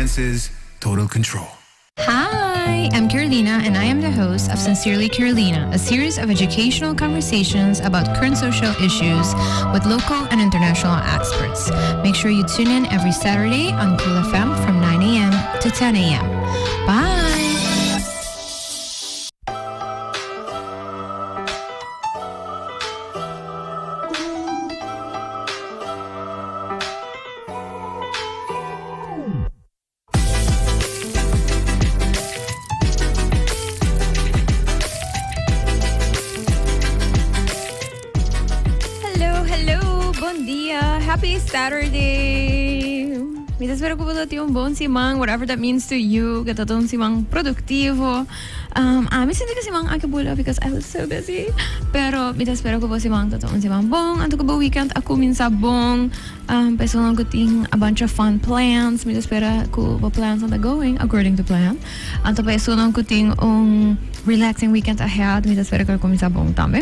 finances, total control. Hi, I'm Carolina, and I am the host of Sincerely Carolina, a series of educational conversations about current social issues with local and international experts. Make sure you tune in every Saturday on Cool FM from 9 a.m. to 10 a.m. Bye! Happy Saturday! Mitas espero ko po yung buong simang, whatever that means to you, katatong simang produktibo. Miss hindi ko simang akibula because I was so busy. Pero mitas espero ko po simang totoong simang bong. Anto ko ba weekend ako minsa bong. Pesunong ko ting a bunch of fun plans. Mitas espero ko ba plans on the going according to plan. Anto pesunong ko ting relaxing weekend ahead. Mitas espero ko minsa bong tambe.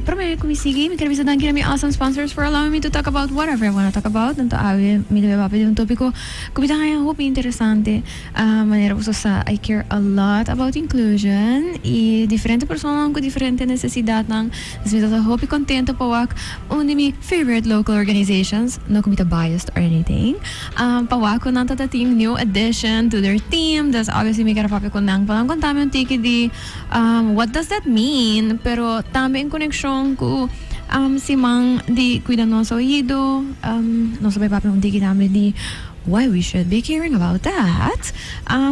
Pero may kumisigi, may karabisa na kinami awesome sponsors for allowing me to talk about whatever I want to talk about. Nanto awi, may nababapi yung topiko. Kumita kaya hope interesante. Manera po sa I care a lot about inclusion. Diferente persona ko, diferente necesidad ng nasmita sa hope contento pawak. Undi mi favorite local organizations. No kumita biased or anything. Pawak ko nang tatating new addition to their team. Das obviously may karapapi ko nang palang kontami yung tikidi. What does that mean? Pero tama yung koneksyon ko si Mang di cuida nosso oído, não sabia papi um tiki namin di why we should be caring about that.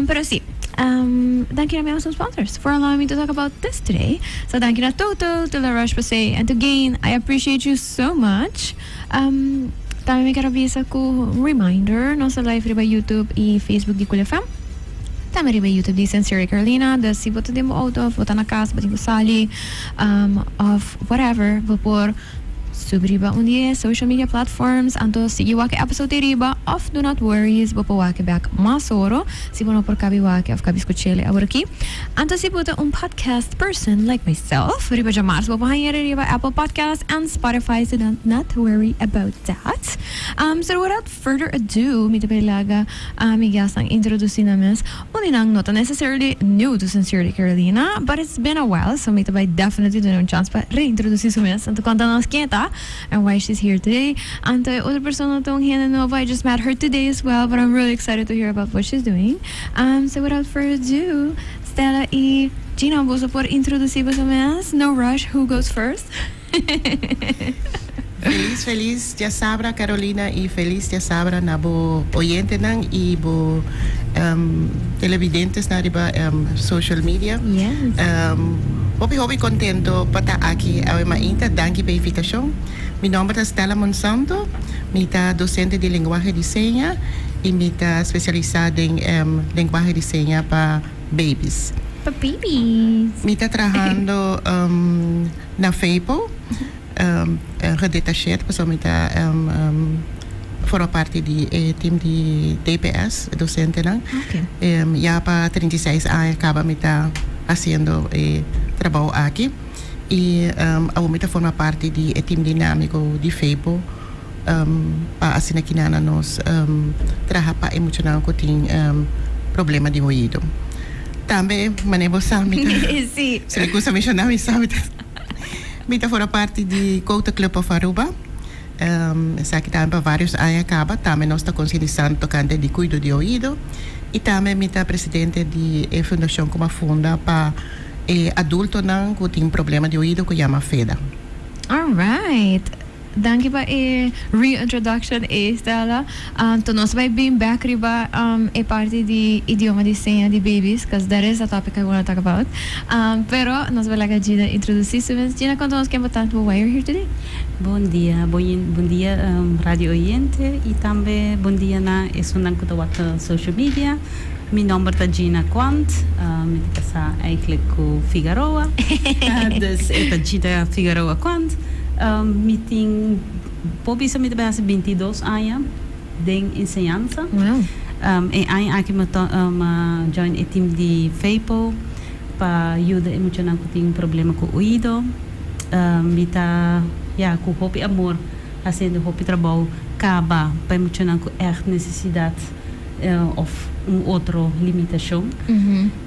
Pero si, thank you na may awesome sponsors for allowing me to talk about this today. So thank you na Toto, to La Roche-Posay, and to Gain. I appreciate you so much. Tama may karabisa ko reminder no sa live riba YouTube i Facebook di Cool FM. Tama rin ba YouTube di Sincerely Carolina, the si bota din mo out of, bota na kas, bating kusali, of whatever, vapor, subri ba undi social media platforms, anto sige wake episode riba of Do Not Worries, bapo wake back masoro, si bono por kabi wake of kabis kuchele aburki, anto si bota podcast person like myself, riba jamars, bapo hanyari riba Apple Podcast and Spotify, so don't not worry about that. So without further ado, mita pailaga, migas ang introducing namin, uninang not necessarily new to Sincerely Carolina, but it's been a while, so mita by definitely do no chance pa reintroduce sumis, anto konta nas kita, and why she's here today. And the other person tong Hannah Nova, I just met her today as well, but I'm really excited to hear about what she's doing. So without further ado, Stella y Gina, vos por introducir vos más. No rush, who goes first? Feliz dia sabra Carolina y feliz dia sabra na bo oyente nang i bo televidentes na riba social media. Yes. Hopi contento pata aqui a mainta danke pela invitação. Mi nombre é Stella Monsanto, mita docente de linguagem de senha e mita especializada em linguagem de senha para babies. Para babies. Mita trabalhando na FEIPO. Gedetacheerd, so met voor parte di team di DPS, docente lang. Okay. Ya pa 36 anos acaba mita haciendo trabalho aqui e ao mita forma parte di team dinâmico di FEIPO pa assim aqui na nos trabalha pa emocional que tem problema de ouvido. Também maneiro sabe. Sim. Se ele gosta mencionar me sabe. Mita fora parte de Couta Club of Aruba. Essa aqui também para vários anos acaba. Também nós estamos conscientizando tocante de cuido de ouvido. E também mita presidente de fundação como funda para adulto não que tem problema de ouvido que chama FEDA. All right. Danke ba reintroduction Stella. To nos by being back riba parte di idioma di senha di babies, because that is a topic I want to talk about. Pero nos vai laga Gina introduzir. Gina, conta-nos que é importante why you're here today. Bom dia, radio oyente e também bom dia na esunang kutawaka social media. Mijn naam is Gina Quant, met ik eigenlijk Figueroa. Dus het is Gina Figueroa Quant. Meeting Bobby sa mit base 22 anos de enseñanza. Wow. E aqui join a team de FEIPO para ajudar emocional que tem problema com o ouvido. Mita com hopi amor fazendo hopi trabalho acaba para mucho na echt necesidad of otro limitación.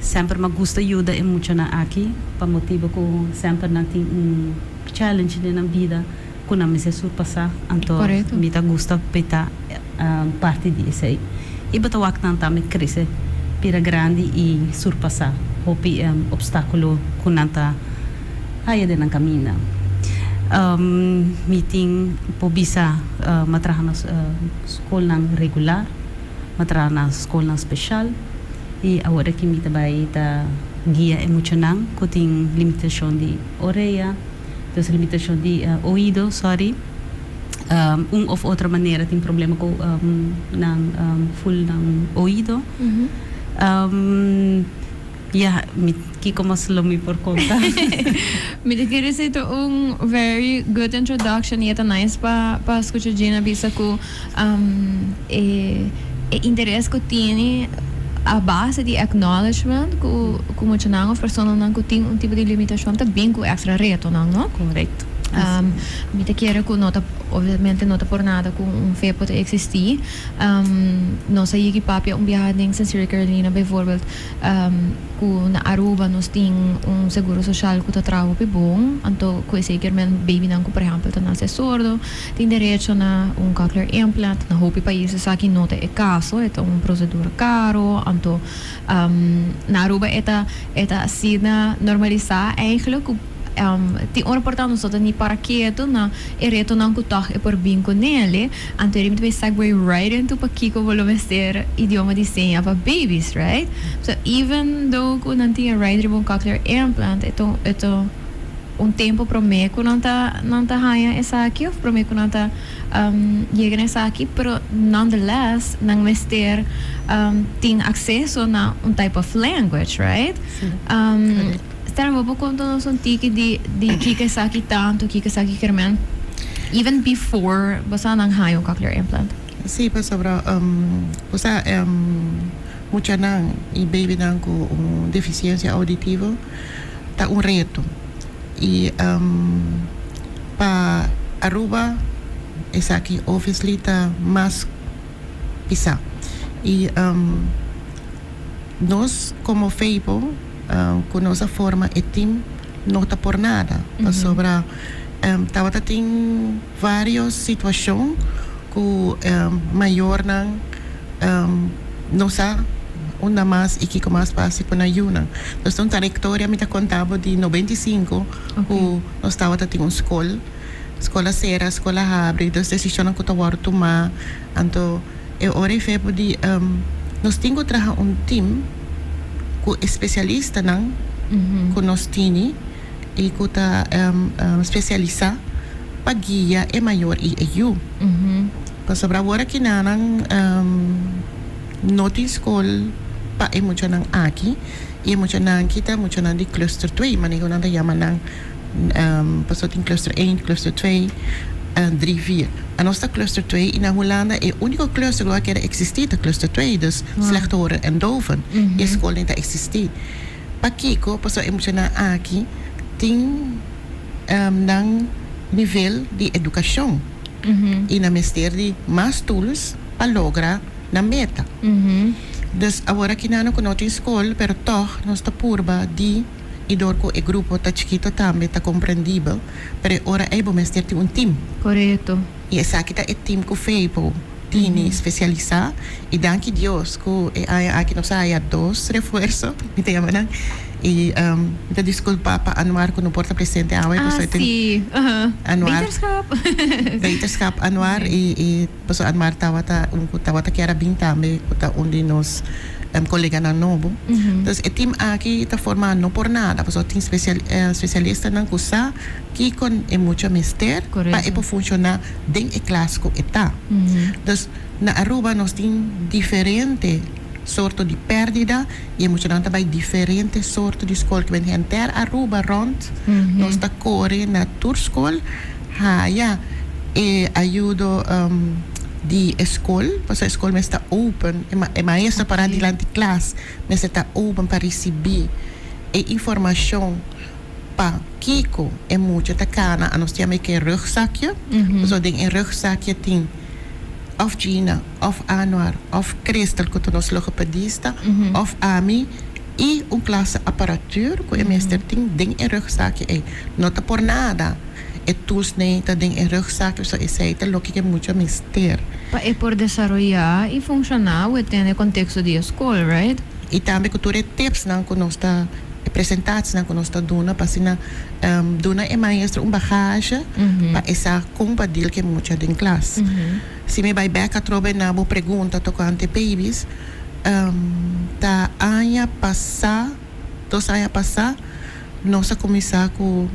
Sempre me gusta ayuda en mucho na aquí, para motivo que sempre na ting challenge na vida que na me se surpassa, anto me ta gusta peta parte disso. E bota wak na ta me cresce pira grande e surpassa hopi obstáculo que nanta haya de na caminho. Meeting po bisa matraha na escola regular, matraha na escola special e agora que me trabalha ta guia emocional que tem limitação de orelha, tem limitação de ouvido, of outra maneira tem problema com full ng ouvido. Kiko mas lumi por conta. Me queres ito very good introduction e nice pa escuchar Gina bisa ko interesse ko tiene a base de acknowledgement ko mo chanang of persona nang ko ting tipo de limitação também ko extra reto nang no correto. Me te quiero que nota, obviamente nota por nada que fé pode existir. Nossa equipe viagem em Santa Carolina, bijvoorbeeld, que na Aruba nós tem seguro social que está trago bem bom, então que zeker men baby não, por exemplo, está nasce sordo, tem direito na cochlear implant, na hope países aqui nota é caso, é procedura caro, então na Aruba é assim normalizar eigenlijk ti ora portando sotto ni paraquedo na reto não kutach e por binco nele anterior me segue right into pa kiko volumester idioma de senha para babies, right? So even though ku não tinha right ribbon cochlear implant ito tempo promete que não tá haya essa aqui ou promete que não tá chega nessa aqui, pero nonetheless não mester tem acesso na type of language, right? Estava vou contar um tiki de kika saki tanto kika saki kermen even before basta nang hayo cochlear implant. Sí, pues sobra basta mucha nang e baby nang com deficiência auditiva tá reto e pa Aruba essa aqui obviously tá mais pisa e nós como FEIPO com nossa forma e team não está por nada. Sobre tem várias situações que maior não sabe uma mais e que mais passa por na Yuna. Nós temos uma história me contava de 95 que nós estava tem uma escola Sera, escola Abre, das decisões que eu tomar. Então eu orei febre de nós temos que trazer team especialista nang que nós tini e que tá especialista para guia é maior e eu para sobre agora que nang noti escola pa é muito nang aqui e muito nang kita muito nang de cluster 2 manigo nang chama nang passou tem cluster 1 cluster 2 3, 4. A nossa cluster 2 na Holanda é o único cluster que era existir, a cluster 2, dus slecht horen en doven. E a escola não existir. Para Kiko, passou a emocionar aqui, tem nang nível de educação. E na mestre de mais tools para lograr na meta. Dus agora que não conhece a escola, pero toch nós está purba de e door ko e grupo ta chiquito também ta compreendível, pero ora é bom mestre ter team. Correto. E essa aqui tá é team ko feipo, tini especializar e danke Dios ko e aqui nós há dois refuerzo, me te llaman e me desculpa pa Anuar ko no porta presente away sí. Anuar. Beterschap Anuar e paso Anuar tawata que era bem também ko ta onde nós colega na novo. Então, o time aqui está formado não por nada, porque tem especialista na coisa que com é muito mestre para funcionar dentro do clássico está. Então, na Aruba nós temos diferente sorte de perdida e muito também diferente sorte de escola que vem inteira Aruba rond. Nós está corre na tour school, e ajuda de escola, porque a escola está open, é maestra para adiante classe, mas está open para receber e informação para Kiko é muito tacana, a nós temos que rugzakje, so ding in rugzakje tem of Gina, of Anwar, of Crystal, que nos logopedista, of Ami, e classe apparatuur, que o meester ding in rugzakje, nota por nada. Tools nem tá ding in rugzakje, so é lo que muito mister. É por desarrollar e funcionar within o contexto da escola, right? E também que tu tips não que nós tá apresentados não que nós tá dando para sina dona é maestro bagagem para essa compadil que muito em classe. Se me vai back a trobe na bo pergunta tocante babies, tá anos passar, 2 anos passar, nós começar com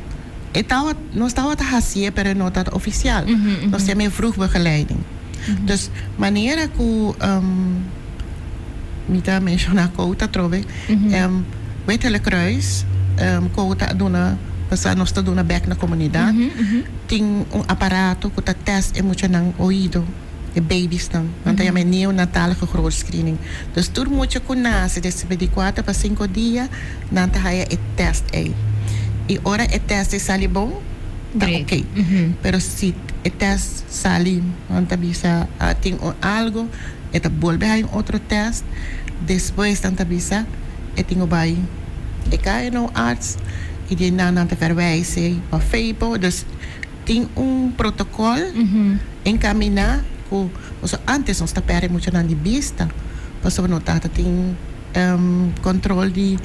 nós estava a fazer, mas não está oficial. Nós temos vroegbegeleiding. Dus maneira que me dá mencionar cota trove, Wetele Kruis, cota dona, passar nós está dona back na comunidade, tem aparato que tá test é muito nang ouído. De baby's dan. Want dan heb je neonatal grootscreening. Dus door moet je kunnen desde 24 para 5 dias, dan heb je het test aí. E ora het test sali bom, tá ok. Pero se het test sali, dan bisa tem algo, eta volve a outro test, depois dan bisa tem vai. E ga no arts, e die dan te verwijzen para FEPO. Dus tem protocolo encaminhar. Antes nós tapere muito na vista, para notar que tem controle de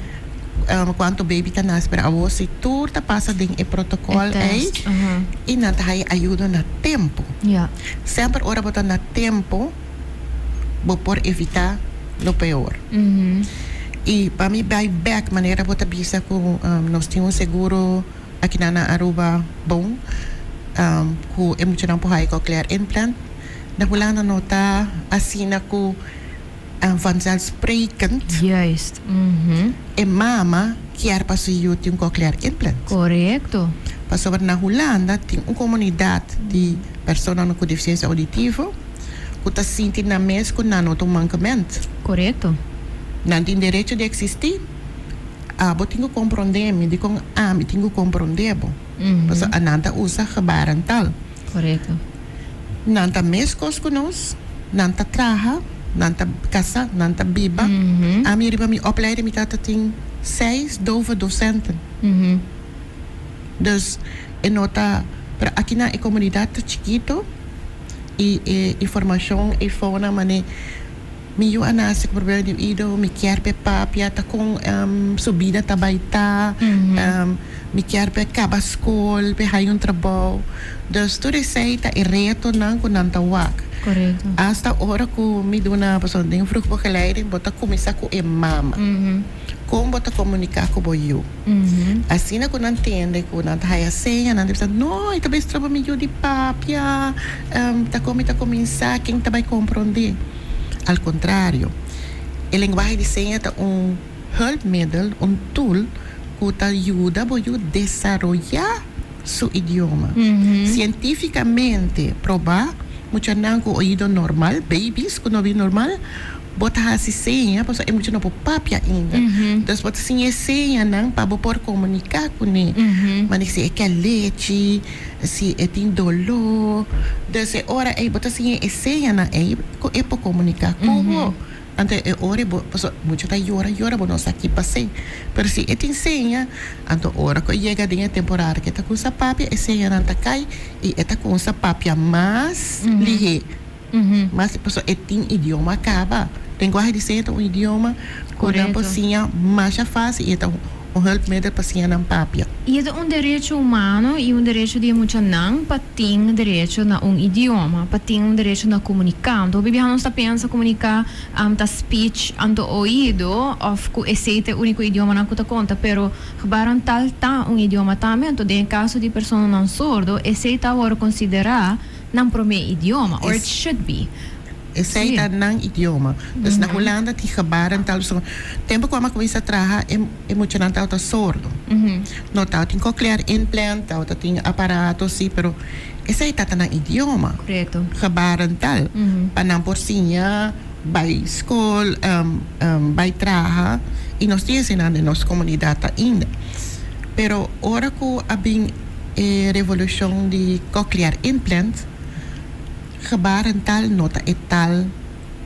quanto baby está nasce, para você tudo passa dentro do protocolo aí e não tem ajuda no tempo. Sempre ora botar no tempo, por evitar o pior. E para mim vai back maneira botar vista com nós temos seguro aqui na Aruba bom, com emocional por aí cochlear implant. Na wala na nota asina ko vanzelfsprekend. Juist. E mama quer para su yung cochlear implant. Correcto. Paso na Holanda tem comunidade de pessoas com deficiência auditiva que está sentindo na mesa com nanoto mancamento. Correcto. Não tem direito de existir. Abo tenho compreender, me digo me tenho compreender. Paso ananta usa gebarental. Correcto. Nanta meskos konos, nanta traha, nanta casa, nanta biba. A minha riba mi opleiding mi tata ting 6 dove docenten. Dus nota para aqui na comunidade chiquito e informação e fauna mane mi yo anase problema de ido mi quer pe papia ta com subida tabaita mi quer pe acaba escola pe hay trabalho. Dus tu receita e reto não com nanta wak. Correcto. Hasta hora que me deu na pessoa de vroegbegeleiding, bota começar com a mama. Como bota comunicar com o eu. Assim na que não entende, que não tá a senha, não deve não, e talvez trabalho meio de papia, tá começar quem tá vai compreender. Al contrário, a linguagem de senha é hulpmiddel, tool que te ajuda a desenvolver seu idioma. Cientificamente, provar, muito não com o ouvido normal, babies com o ouvido normal, botar a senha, porque é muito não por papia ainda. Então, botar senha não para poder comunicar com ele. Mas se é que é leite, se é tem dolor, dessa hora aí botar senha não é para comunicar com ante ora muito tá llora bom nós aqui passei pero se tem senha anto ora que chega a temporada que tá com essa papia e senha não tá cai e tá com essa papia mais lihe mas pessoa tem idioma acaba linguagem de senha um idioma com a passinha mais fácil e então hulpmiddel passinha na papia. E é direito humano e direito de muito não para ter direito na idioma, para ter direito na comunicar. Então, bibi não está pensa comunicar ta speech ando ouído of ku esse único idioma na conta conta, pero rebaram tal idioma também. Então, em caso de pessoa não sordo, esse tá agora considerar não prome idioma, or it should be. Esse é o idioma. Dus na Holanda die gebarental so tempo quando começa a trabalhar é muito não tá sordo. Não tá tem cochlear implant, tá tem aparato sim, pero esse é tá na idioma. Correto. Gebarental. Para não por sinha by school by trabalhar e nós temos na nossa comunidade ainda. Pero ora que a revolução de cochlear implant gebarentaal nota e tal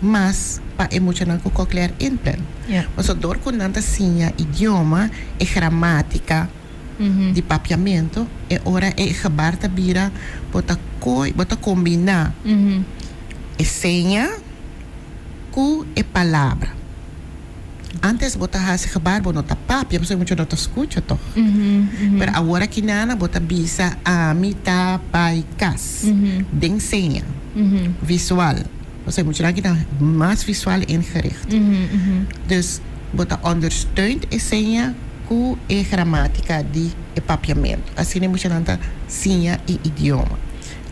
mas pa emocional com cochlear implant. Yeah. Mas door com nanta sinha idioma e gramática de papiamento e ora e gebar tabira bota combinar e senha com e palavra. Antes bota hasi gebar nota papia, mas muito nota escuta toch. Pero agora que nana bota bisa a mita pai cas. Den senha. Visual. Você moet je dan mais visual ingericht. Dus bota ondersteunt e senha com e gramática de e papiamento. Assim moet je dan senha e idioma.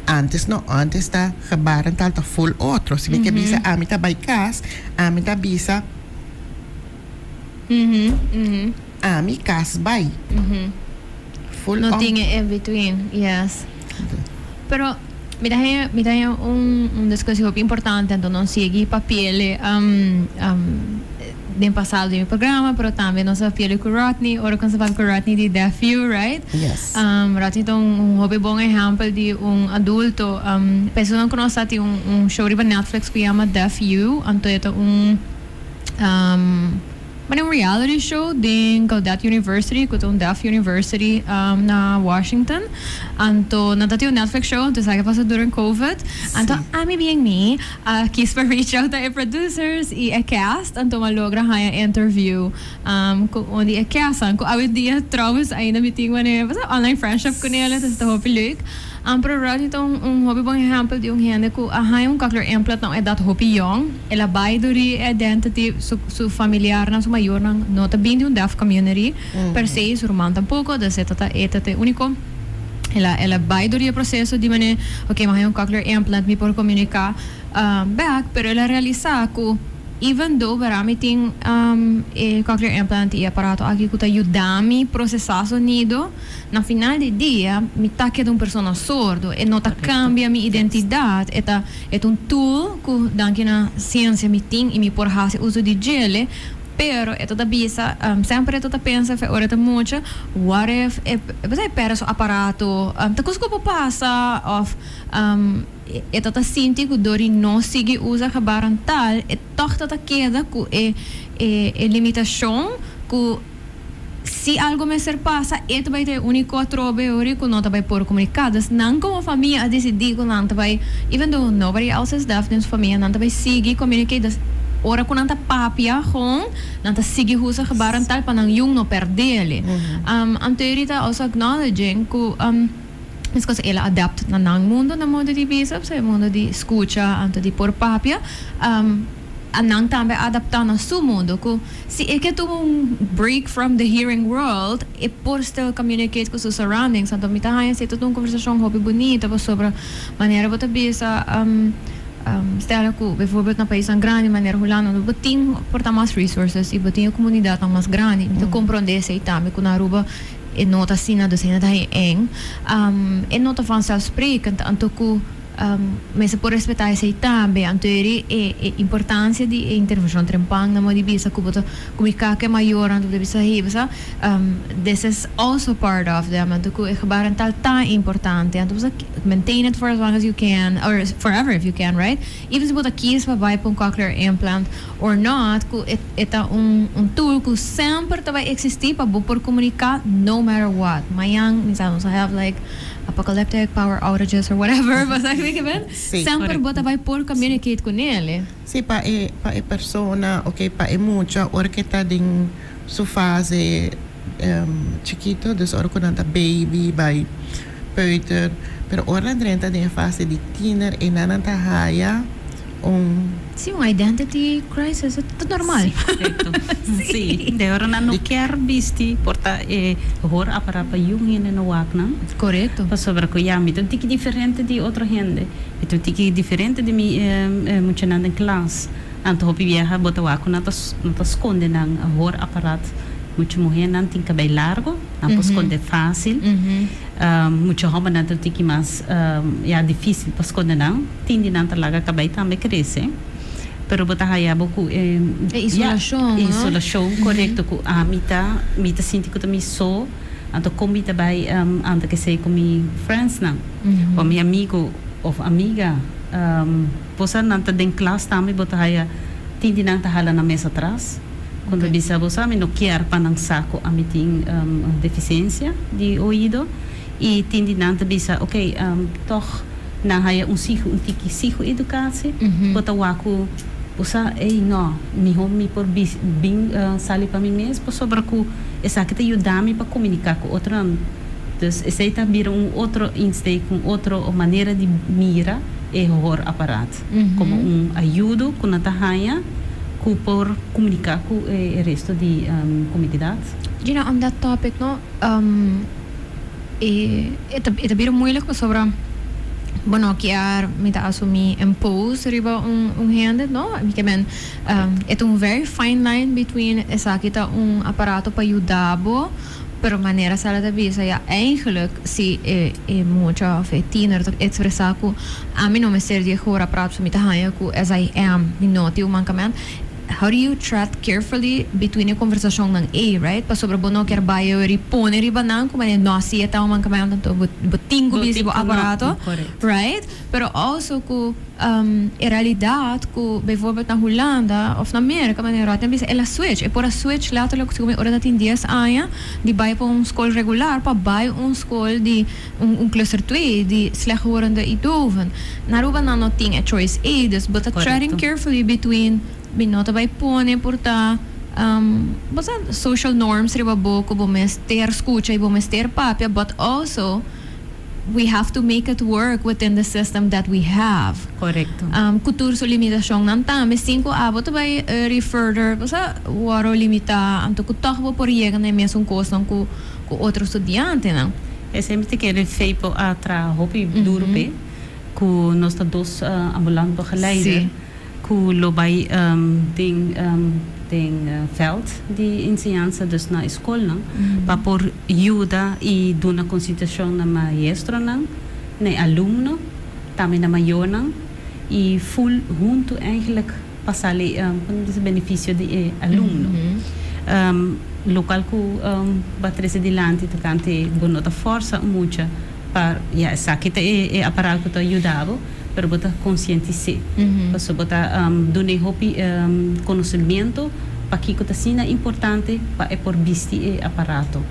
Antes tá gebaren tal tá full outro. Se me que bisa a mita pai cas, a mita bisa a mi cas bai. Full No dingen in between, yes. Pero mira un discussão importante, então não segui papel no passado do meu programa, pero também nós papel com Rodney, ora quando se com Rodney de Deaf You, right? Yes. Rodney então hobby bom exemplo de adulto, pessoa que nós tem show de Netflix que chama Deaf You, então é reality show din Gaudet University, que é Deaf University na Washington. Anto natati yung Netflix show, anto saga pa sa during COVID. Anto ami being me, quis pa reach out to producers e cast, anto malogra haya interview kung di castan ko awit dia traumas ay na meeting man basta online friendship ko nila tas to hopi leuk. Pero rado itong hobby bang example di yung hende ko yung cochlear implant na edat hopi yung elabay duri identity su familiar na su mayor ng nota bindi yung deaf community per se su roman tampoco da se tata único ela vai duri o processo di mane okay yung cochlear implant mi por comunicar back pero ela realiza ko even though marami ting cochlear implant e aparato aqui que tá ajudando processar sonido na final de dia me taque de persona sordo e nota cambia minha identidade é tool que danke na ciência me tem e me por hase uso de gele pero é toda bisa sempre é toda pensa fe ora muito what if você pera so aparato tá cusco passa of é toda sinti que dori não sigue usa cabaran tal é toda queda com limitação que se algo me ser passa é vai ter único atrobe ori que não vai por comunicadas não como família a decidir que não vai even though nobody else is deaf in família não vai seguir communicate ora kung nanta papia hong nanta sige husa kabaran tal panang yung no perdele ang teorita also acknowledging ku mas kasi ela adapt na nang mundo na mundo di bisap sa mundo di escucha anto di por papia anang tambe adaptar na su mundo ku si eke tu break from the hearing world e por still communicate com seus surroundings anto mitahayan sa ito tong conversation hobby bonita pa sobra maneira bota bisa stella ko bijvoorbeeld na país grande maneira hulano no boting porta mais resources e boting a comunidade mais grande então compreender se itame com na ruba e nota sina do sina daí e nota van selfsprekend anto ku mas por respeitar esse itame antori e importância de intervenção trempang na modi bisa ku boto comunicar que maior anto de bisa hibsa this is also part of them anto ku e gebaran tal importante anto bisa maintain it for as long as you can or forever if you can right even se bota kies pa vai pon cochlear implant or not ku eta tool ku sempre vai existir pa bo por comunicar no matter what mayang misamos I have like apocalyptic power outages or whatever mas sempre bota vai por communicate com ele sim pa persona okay pa mucha ora que tá din su fase chiquito dus ora con anta baby by peuter pero ora entra din fase de teenager e nananta haya sim uma identity crisis é tudo normal sim de ora não quer visti porta hor para yung hine no wak na correto pa sobre ko yami tu tiki diferente de outra gente tu tiki diferente de mi muito na classe anto hopi viaja bota wak na to esconde nang hor aparat muito morrer não tem cabelo largo não pode esconder fácil muito roupa não tem mais é difícil para esconder não tem de não larga cabelo também cresce pero botar aí pouco isolação correto com a mita sinto que também sou então como também anda que sei com mi friends não ou mi amigo ou amiga Bosa nanta den classe também bota haya tindi nang tahala na mesa atrás. Quando Ok. bisa bosa mi no quer pa nang saco a mi ting deficiência de ouído e tindi nang bisa toch na haya sigo tiki sigo educatie bota waku bosa no mi hom mi por bing sali pa mi mes po sobra ku essa que te ajudar-me para comunicar com outro. Dus esse aí também outro insteek, outra maneira de mira e horror aparato. Como ajuda com a tahanha, por comunicar com o resto de comunidade. Gina, on that topic, no, ito biro moeilijk sobre bueno, kiar mita assumi impose riba hende, no? Porque ben, het very fine line between essa kita apparato para ajudabo, pero maneira sala da bisa ja eigenlijk si mucha of tiener toch expressar ku a mim não me ser de agora prato so mita hanya ku as I am minoti mancament. How do you tread carefully between a conversation ng right? Pa sobre bono quer baio ripone riba nang como no si eta mancament to botingo bisi bo aparato, right? Pero also ku realidade ku bijvoorbeeld na Holanda of na Amerika maneira tem bisa ela switch e por a switch letterlijk como ora dat in 10 anos die bij op een school regular pa bij een school die een cluster 2 die slechthorende idoven naruba na no ting a choice A dus but a treading carefully between binota by pone porta basta social norms riba boko bo mester escucha e bo mester papia but also we have to make it work within the system that we have. Correcto. Kultur so limitasyon ng tama 5 abot by further basta waro limita anto kutakbo por llegar na mesmo costo ku outro estudiante não. É sempre que ele fez a trabalho duro pe com nós dois ambulantes begeleiders. Ku lobai tem veld de ensinança dus na escola para por ajuda e dar uma consultação na maestro na aluno também na maior e full junto eigenlijk passar esse benefício de aluno local ku batrese dilante tocante bonota força muita para essa que é aparato que ajudava pero bota conscientizar para bota dune hopi conhecimento para que está sendo importante para por vestir e aparato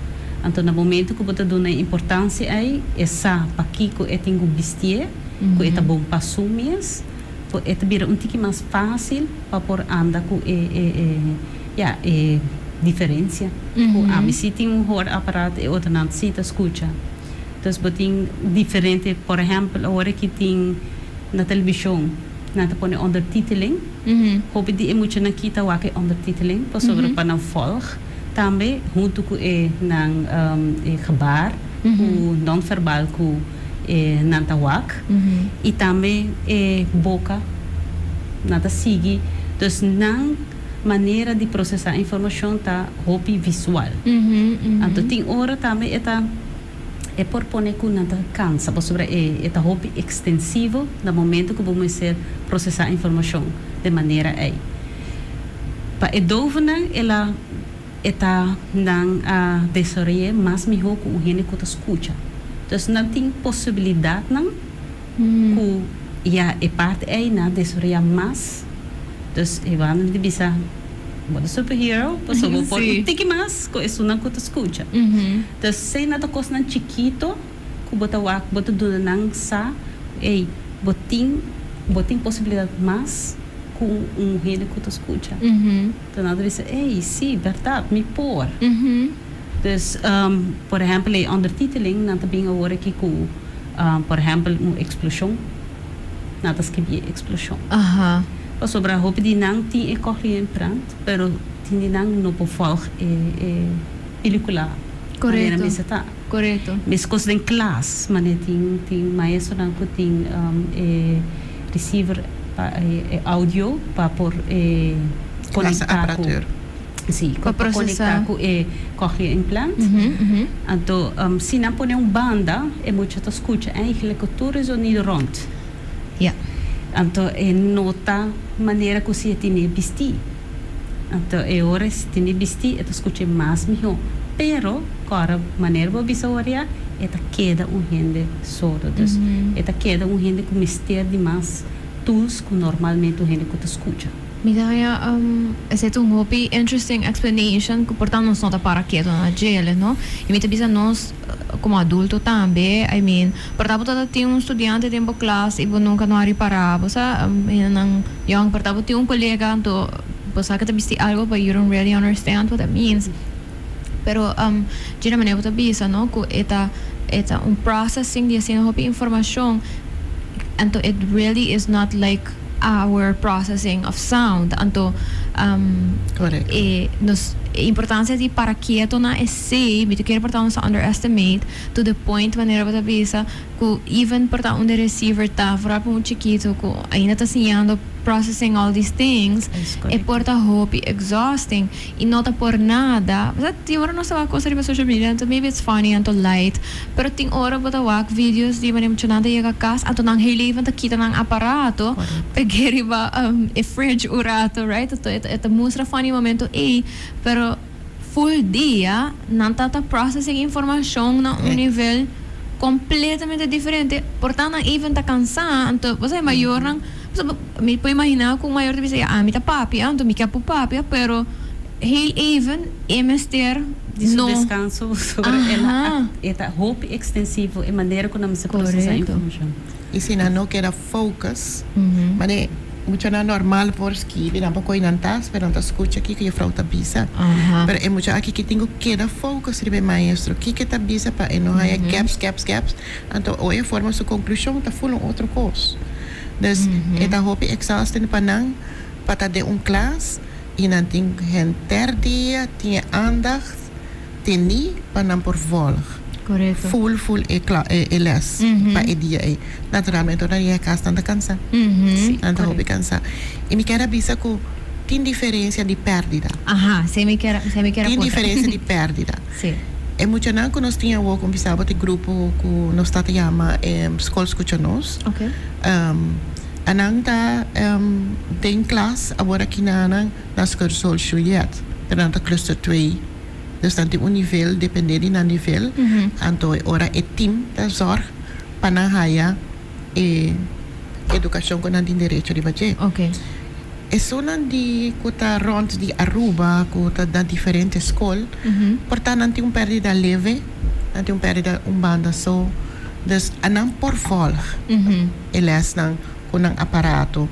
então no momento que bota dune importância aí essa para que é tenho vestir que é bom para assumir é também tique mais fácil para por andar com diferença a mim se tem hor aparato e outro não se te escuta então botin diferente por exemplo agora que tem na televisão na te põe ondertiteling hoop die moet na kita wake ondertiteling para sobre para não volg também junto com nang gebaar o não verbal com na tawak e também boca na ta sigi dus nang maneira de processar informação tá hoop visual então tem hora também eta é por poner que não cansa por sobre é hobby extensivo no momento que vamos ser processar a informação de maneira aí para edovna ela está não a desorientar mais melhor com o gene que tu escuta então não tem possibilidade não que é parte aí na desorientar mais então é vamos dizer bota superhero, pessoa por tique mais, com isso não que tu escuta. Então, se nada coisa não chiquito, que bota duna nang sa, botin possibilidade mais com gene que tu escuta. Então, nada dizer, sim, verdade, me pôr. Então, por exemplo, ondertiteling, não também agora que com, por exemplo, uma explosão, nada escrever explosão. Sobre a roupa de não tem corrente prant, pero tem não no povolg película. Correto. Correto. Mas coisa em classe, mas tem maestro não que tem receiver áudio para por conectar com sim, para conectar com corrente implant. Então, se não põe banda, é muito to escuta, eigenlijk todo o sonido rond. Yeah. Então, nota maneira que você tem vestir. Então, hora se tem vestir, eu escutei mais melhor. Pero, agora, maneira que você olha, eta queda gente sordo. Dus eta queda gente com mistério demais tools que normalmente gente que te escuta. Mira, esse é um hobby interesting explanation que portanto não só para quieto na jail, não? E me bisa nós como adulto também, I mean, portanto tem um estudante dentro da classe e nunca não reparar, você nang young portanto tem um colega então você que te bisa algo but you don't really understand what that means. Pero geralmente você bisa, não? Que eta um processing de assim hobby informação, então it really is not like our processing of sound. Anto Correct. a importância de para quieto na essay, me quer portar uns underestimate to the point wanneer we bisa que even portar um receiver tá fora para um chiquito que ainda tá ensinando processing all these things e porta hobby exhausting e nota por nada. Mas tem hora não sabe coisa de social media, então maybe it's funny and light, pero tem hora bota wak videos di man emocionante chega casa, ato nang hilivan ta kita nang aparato, pegeri ba a fridge urato, right? Ito mostra funny momento pero full dia não tá processing informação na um nível completamente diferente. Portanto, even tá cansado, então você é maior nang me pode imaginar que o maior deve ser me tá papi, então me quer pro papi, pero heel even emester no descanso sobre ela hope extensivo e maneira como se processa a informação. E se não quer focus, mas muito não normal por ski, não para coisa não tá, pero não escuta aqui que a frau tá bisa. Pero é muito aqui que tenho que dar focus sobre maestro, que tá bisa para não há gaps. Então ou forma sua conclusão tá full outro curso. Dus het hoop ik zelfs in Panang, para de classe, e dan tem ter dia, tem aandacht, tem niet, Panang por volg. Correcto. Full les, pa dia. Naturalmente, dan je kast aan de kansa. Dan hoop ik kansa. E me quero avisar que tem diferença de perdida. Se me quer tem diferença de perdida. Sim. É muito não que nós tínhamos conversado com o grupo que nós está chama Escola Escucha-nos. Ok. Anang ta tem classe agora aqui na Escola Sol Juliet. Perante cluster 2. Dus dan tem nível, dependendo do nível. Então, ora é team da zorg para na haya e educação que não tem direito de fazer. Ok. E sono di kuta rond di Aruba, kuta da diferentes escolas, portanto não tem perdida leve, não tem perdida banda só, dus anang por volg, eles não com um aparato,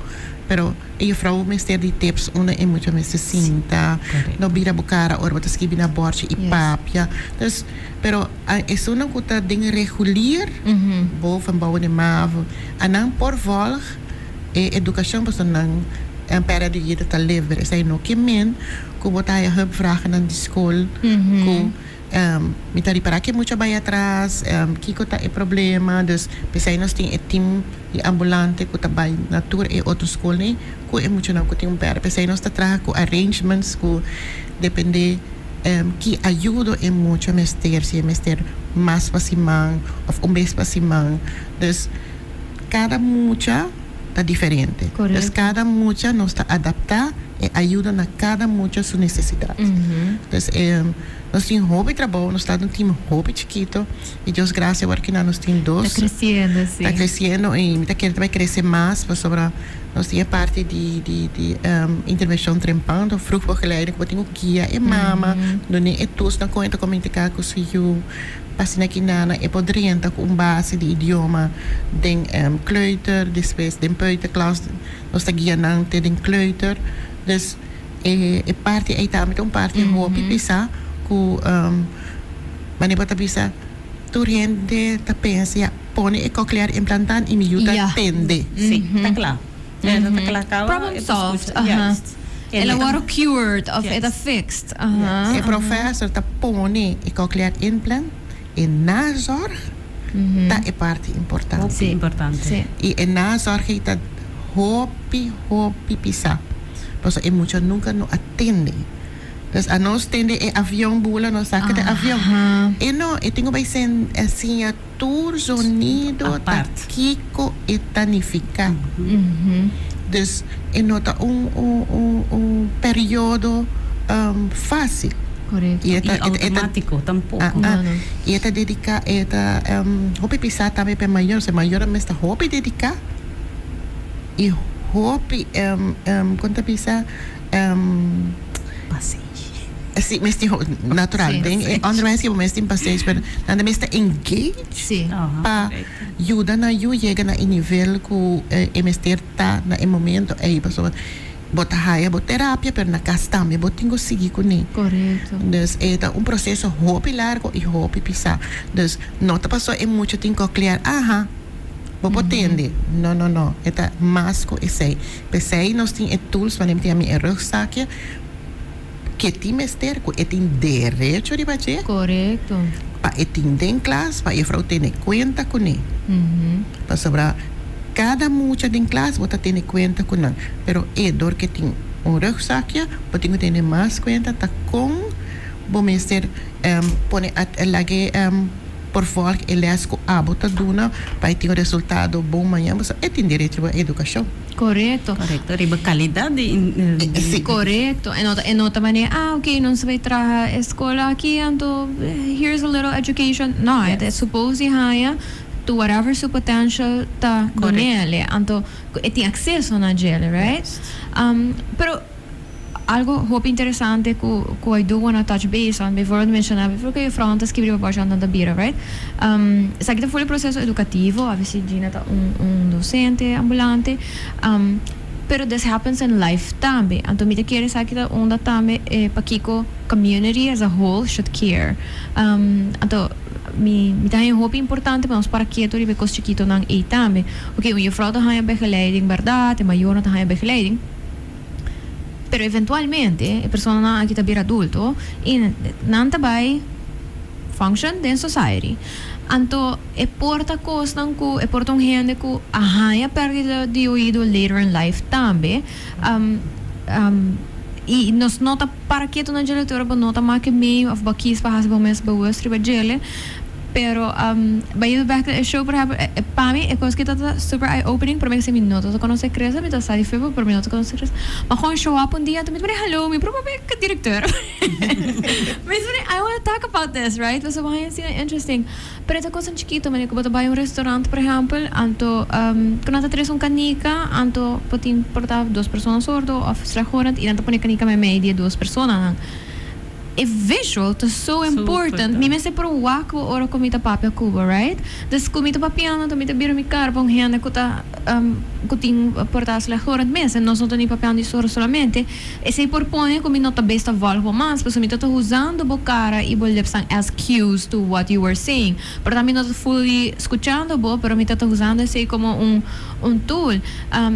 pero e frau mestre de tips una é muito mais cinta, não vira bucara or botas que na borche e papia, dus pero é sono kuta ding regulier, boven bouwen de mavo, anang por volg, e educação pas nang en para de jeder te leveren. Zij nog geen men, ko botar a hulp vragen aan de school, ko met die para que muito vai atrás, kiko ta e problema, dus pensei nós tem e team de ambulante ko ta vai na tour e outro school ne, ko e muito não ko tem para, pensei nós ta traga ko arrangements ko depende que ajuda e muito mester, se mester mais pasimang of mês pasimang, dus cada mucha está diferente. Entonces, cada mucha nos está adaptada e ajuda na cada mucha sua necessidade. Entonces, nós temos hobby trabalho, nós estamos um hobby chiquito e Deus graças agora que nós temos dois. Está crescendo, sim. Está crescendo e me quer vai crescer mais, para sobre nós temos parte de intervenção trempando, vroegbegeleiding, que temos guia e mama, não é todos na conta comunicar com o seu passina aqui na e poderiam com base de idioma den kleuter, depois den peuterklas, nós está guiando den kleuter, dus e parte aí também tem parte hobby pisa ku mas bota pisa tu rende ta pensa pone e cochlear implantante e me ajuda a entender. Sim, tá claro. Tá claro. Problem solved. Ela was cured of it fixed. E professor ta pone e cochlear implant e nazorg ta é parte importante. Sim, importante. E nazorg está hobby pisa. Pois é muito nunca no atende. Dus a nós tende é avião bula, nós saca de avião. E não, eu tenho vai ser assim a tour sonido da Kiko e tanificar. Dus e nota período fácil. Correcto. Y Y esta, automático tampoco. No. y esta dedica, esta, hopi pisar também para maior, se maior me está hopi dedicar. E hopi, quando pisar, Passeio. sim, mas natural, Sim, bem, onderwijs que mas tem passeio, mas nada mais está engage. Sí. Para ajudar na you chega na nível que MST tá na momento aí pessoa bota raia, bota terapia, pero na casa também bota tenho seguir com ele. Correcto. Dus é um processo hopi largo e hopi pisar. Dus nota passou é muito tem que criar, vou potende. Não. É mais que esse. Pensei nós tem tools, mas nem tem a minha rugzakje. Que tem mester, que tem direito de fazer. Correcto. Para entender em classe, para a vrouw ter conta com ele. Para sobrar cada mucha de classe, você ter conta com ele. Pero é dor que tem rugzakje, você tem que ter mais conta, tá com, bom mester, pone a lage por volk e lesco abota duna, para ter resultado bom amanhã, você tem direito à educação. Correcto. Correcto. Riba qualidade. Sim. Correcto. En otra manera, ok, não se vai trabalhar escola aqui, então, here's a little education. No, Yes. é suppose haya to whatever seu potential tá Correct. nele. Então, tem acesso na gele, right? Pero algo hope interessante que I do want to touch base on before I mention before que eu falo antes que eu vou da bira, right? Sa kita foi o processo educativo, obviously Gina tá docente ambulante, pero this happens in life também. Então me quer sa kita onda também para kiko community as a whole should care. Então mi tayo hope importante mas para que to ribe kos chiquito nang e também. Okay, o fraude haya begeleiding, verdade, maior na haya begeleiding. Pero eventualmente, a pessoa não aqui está adulto e não vai function in society. Então, é porta coisa que é porta gente que a perda de ouvido later in life também. E nós nota para que tu na gelatória nota mais que meio of bakis para fazer mais boas triba gele. Pero by the back the show para mim é coisa que tá super eye opening para mim que se me nota quando você cresce me tá sai feio para mim nota quando você cresce mas quando show up um dia tu me diz hello me próprio que diretor mas I want to talk about this right so vai assim interesting pero essa coisa chiquito mas quando vai restaurante por exemplo anto quando tá três canica anto pode importar duas pessoas sordo ou restaurante e anto põe canica meia duas pessoas a visual is so important. Mi me se por wako ora comita papia Cuba, right? Dus comita papiano, comita biro mi carbon, hende kuta kuting portas la horant mes, não só nem papiano de soro solamente. E se propõe como nota besta volvo mas, porque mi tá usando bocara e bolhe as cues to what you were saying. Pero também não fully escuchando bo, pero mi tá usando esse como tool.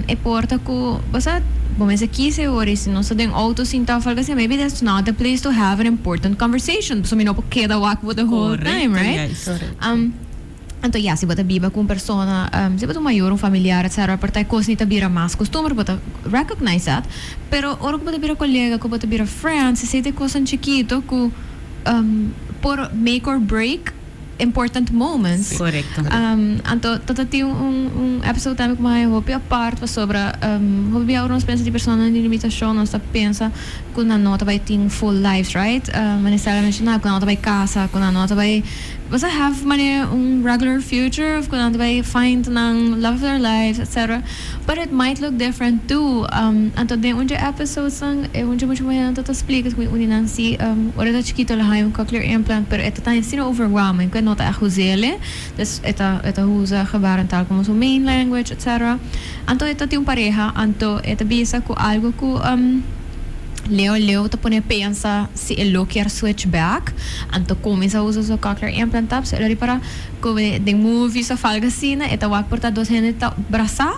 E porta ku, basta bom, mas aqui se ora, se não se tem auto sin tal falga assim, maybe that's not the place to have an important conversation. So me não porque da walk with the whole time, right? Yes. Então, yeah, se bota biba com persona, se bota maior, familiar, etc. Porque coisa não bira mais costume, bota recognize that. Pero ora que bota bira colega, que bota bira friend, se tem coisa chiquito que por make or break important moments. Correcto. Então, tem episode também com a Hope a parte sobre Hope a uns pensa de pessoa de limitação, nós pensa que na nota vai ter full lives, right? Mas necessariamente não, que na nota vai casa, que na nota vai você have regular future, que na nota vai find love of their lives, etc. But it might look different too. Então, tem episodes onde muito mais tanto explica que o Nancy ora da chiquito lá hay cochlear implant, pero esta tá ensino overwhelming, que nota a usele, dus esta usa gebarental tal como su main language, etc. Então, esta tem pareja, então esta bisa com algo que Leo te pone pensa se ele quer switch back, então começa a usar o cochlear implant tab, se ele para que de movie só falga assim, esta vai portar dois gente braça,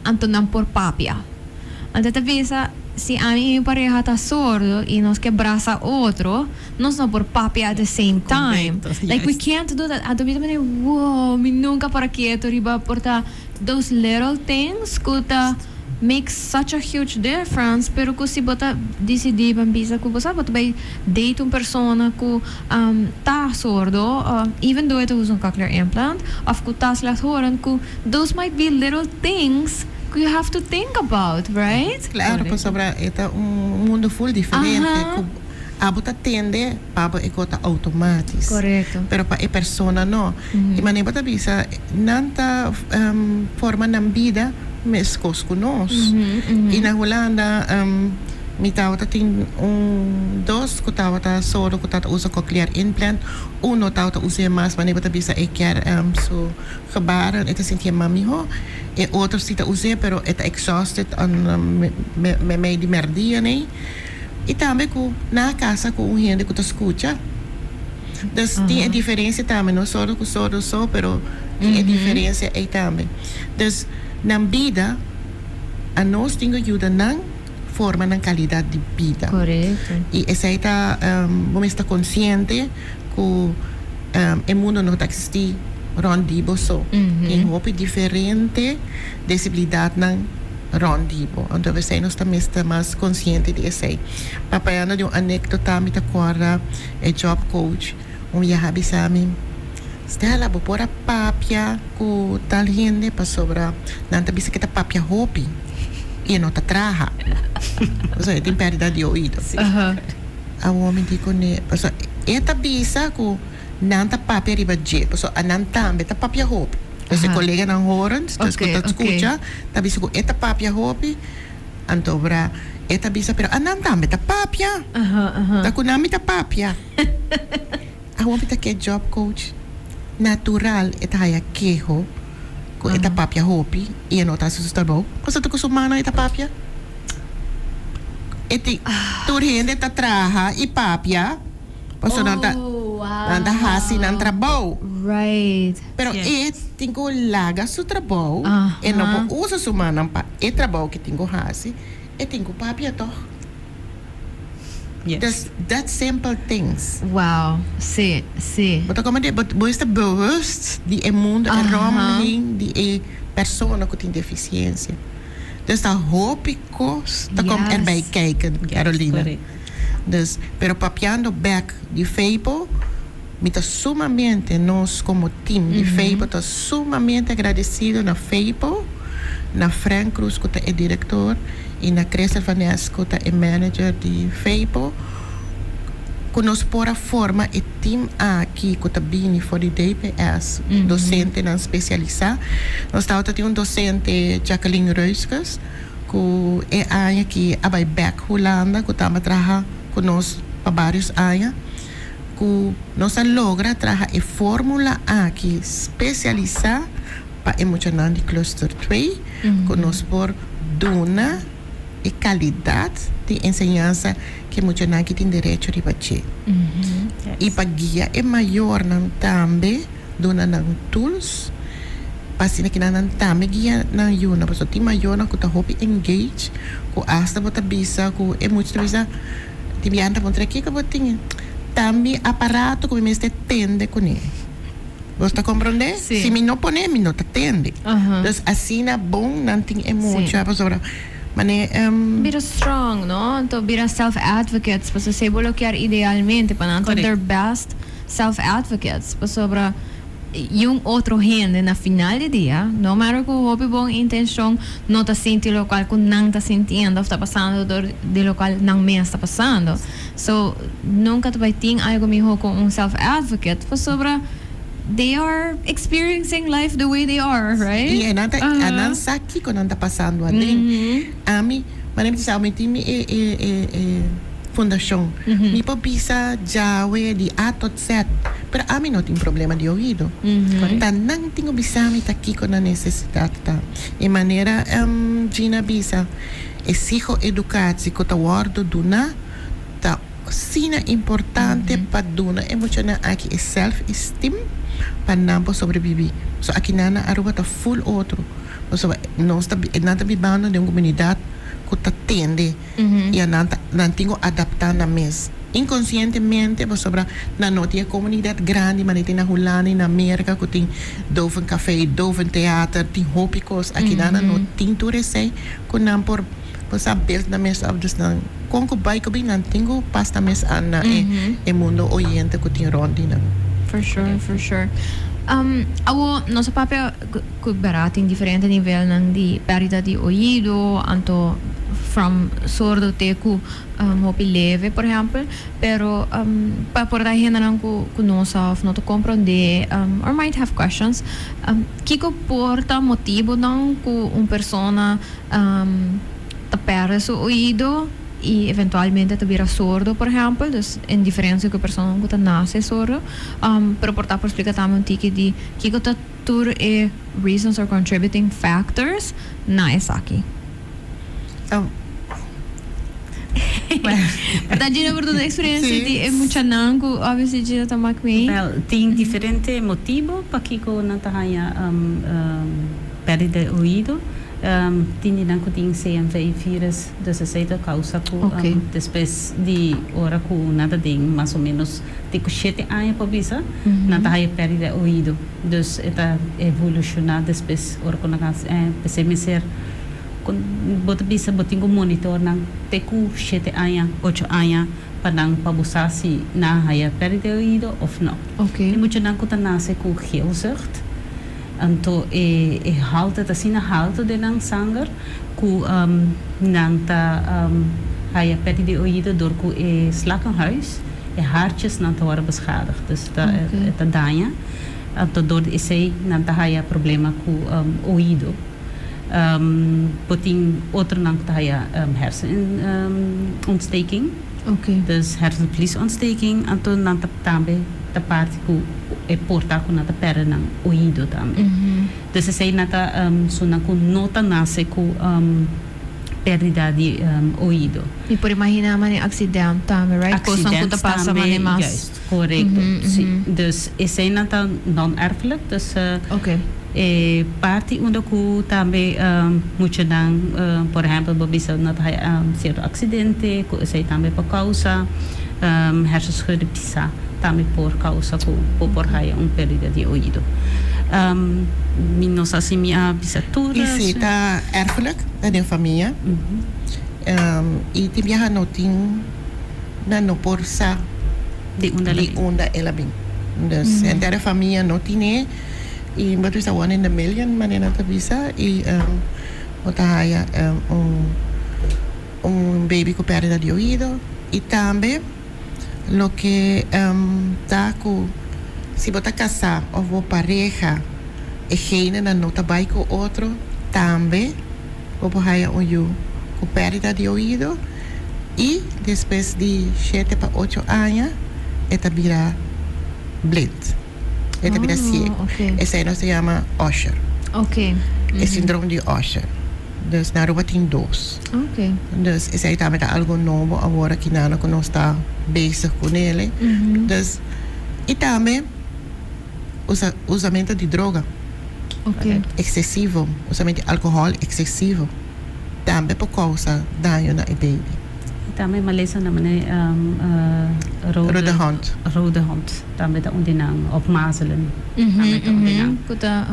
então não por papia. Então te pensa se a minha pareja está sordo e nós que braça outro, nós não por papia at the same time. Correcto, Like we yes. can't do that. A domingo me wow, me nunca para quieto riba portar those little things que makes such a huge difference, pero kung si bota decidir bambisa kung basta bota by date persona kung ta sordo, even though ito usang cochlear implant, of kung ta sila horan kung those might be little things you have to think about, right? Claro, pues sobre esta un mundo full diferente. Ajá. abo ta tende, pabo e kota automatis. Correcto. Pero pa e persona no. E maneira ta bisa nanta forma na vida mes cosconos. E na Holanda mi tava tin dos que tava solo que tava usa cochlear implant, uno tava usa mais maneira ta bisa e quer so gebaren eta sentia mami ho e outro sita usa pero eta exhausted me di merdia né. E também com na casa com um gente que tu escuta. Dus tem a diferença também, não só com só, pero tem a diferença aí também. Dus na vida a nós tem ajuda na forma na qualidade de vida. Correto. E essa aí tá vamos estar consciente que o mundo não está existir rondibo só. Tem roupa diferente, visibilidade na rondibo. Então você não está mais consciente disso aí. Papai anda de uma anedota me agora é job coach. Já sabe Stella, vou pôr a papia com tal gente para sobrar. Não está bisa que tá papia roupa e não tá traja. Ou seja, tem perda de ouvido. A homem diz que esta bisa com não tá papia riba de, porque a não também tá papia roupa. Esse colega não horen, escuta, tá bisa com esta papia roupa, então bra esta bisa pero não também tá papia. Tá com nome tá papia. A homem tá que job coach natural eta haya quejo com esta papia roupa e não tá sustentável. Você tá com sumana esta papia? Eti turhende tá traja e papia. Você não tá anda hasi nan trabalho. Right. Pero tem que largar seu trabalho e não usa sumana para e trabalho que tem que hasi e tem que papia toch. Yes. That simple things. Wow. Sí. But como de is bewust die mundo rondom die persona que tem deficiência. Dus daar hoop ik dat komt erbij kijken, Carolina. Yes, dus, pero papiando back de FEIPO, me está sumamente nós como team de FEIPO, está sumamente agradecido na FEIPO, na Frank Cruz que é diretor e na Crescel Vanesco que é manager de FEIPO. Que nós por a forma e team aqui que está bem for de DPS, docente não especializado. Nós temos docente Jacqueline Reuskas, que é aqui a back Holanda, que está trabalhando conosco para vários anos, que nós logra trabalhar e fórmula aqui especializada para emocionar de cluster 2, que nós por dona e qualidade de ensinança que muitos não têm direito de fazer. E para guia é maior não também dona não tools para se que não também guia não yuna porque tem maior não que tá hope engage com hasta bota bisa com é muito bisa de bianta contra aqui que botinha também aparato que me este tende com ele. Você está compreendendo? Sim. Se me não põe me não tá tende. Então assim na bom não tem emoção para Bira strong, no? Então, bira self-advocates. Para se bloquear idealmente, para não their best self-advocates. Para sobre yung outro gente na final de dia, no matter kung hopi bong intenção não está sentindo local, kung não está sentindo, está passando de local, não me está passando. So, nunca tu vai ter algo melhor com self-advocate. Para sobre they are experiencing life the way they are, right? E não sabe o que está passando ali. A mim, mas me sabe que é fundação. Me precisa já de ato set, mas a mim não tem problema de ouvido. Tá não tenho bisa me tá aqui com a necessidade tá. De maneira Gina bisa exijo educar-se com o word do na tá sina importante para duna emocional aqui é self-esteem para não sobreviver. So aqui nana aruba tá full outro. So nós tá nada bibano de uma comunidade que tá tende e não tenho adaptar na mesa. Inconscientemente, sobre na noite comunidade grande, mas tem na Holanda e na América que tem Doven Café, Doven Teatro, tem hópicos. Aqui nana não tem tudo isso que não por saber na mesa of just não com que vai que bem não tenho pasta mesa na e mundo oriente que tem rondina. For sure. Awo, nosso papel barato em diferente nível de perda de ouvido, anto from sordo teku hopi leve, por exemplo, pero para por daí ainda não conosco ou não te compreender or might have questions, kiko porta motivo não que persona te perde su oído e eventualmente te vira sordo, por exemplo, dus in diferença que a pessoa que nasce sordo, pero portar por explicar também que de que tá tur e reasons or contributing factors na essa aqui. Portanto, Gina, por toda a experiência, é muito nango, obviously, Gina tá mais bem. Well, tem diferente motivo para que eu não tenha perda de ouído. Tinha que tem CMV vírus, dus essa causa que depois de hora que nada tem mais ou menos de 7 anos para bisa, não tenha perda de ouído. Dus esta evolucionar depois hora que nós pensamos ser bota bisa botinho monitor nang teku 7 anos, 8 anos para nang pabusar se na haya perda de ouído ou não. E muito nang que nasce com geelzucht. Então halte assim na halte de nang sanger ku nang ta haya perda de ouído door ku slakkenhuis hartjes nang ta worden beschadigd, dus ta danha então door esse nang ta haya problema ku ouído. Botin outro nang ta haya hersenontsteking, dus hersenvliesontsteking, então nang ta também ta parte ku porta ku nata perda nang ouído também. Dus esse nata so nang ku nota nasce ku perda de ouído. E por imaginar mani acidente também, right? Coisa que passa mani mais. Juist, correcto. Sim. Dus esse nata non-erfelijk, dus parte onde ku também muito nang, por exemplo, babisa nata certo acidente, ku esse também por causa hersenschade pisa. Também por causa que por haya perda de ouído. Nós assim minha bisatura. Isso está erfelijk na minha família. E tem já não tem não por sa de onda ela bem. Dus entire família não tem e mas está one in the million maneira de visa e outra haya baby com perda de ouído e também lo que se você casar ou pareja e gente não trabalha com outro também você haya com perda de ouído e depois de 7 para 8 anos ela vira blind, ela vira cego. Esse aí se chama Usher. É síndrome de Usher. Dus na Aruba tem 2. Dus esse aí também é algo novo agora que nós não está bezig com ele. Dus e também usamento de droga excessivo, usamento de álcool excessivo, também por causa dano na baby. Também malesa na mane rode hond, também da undinang of mazelen. Kuta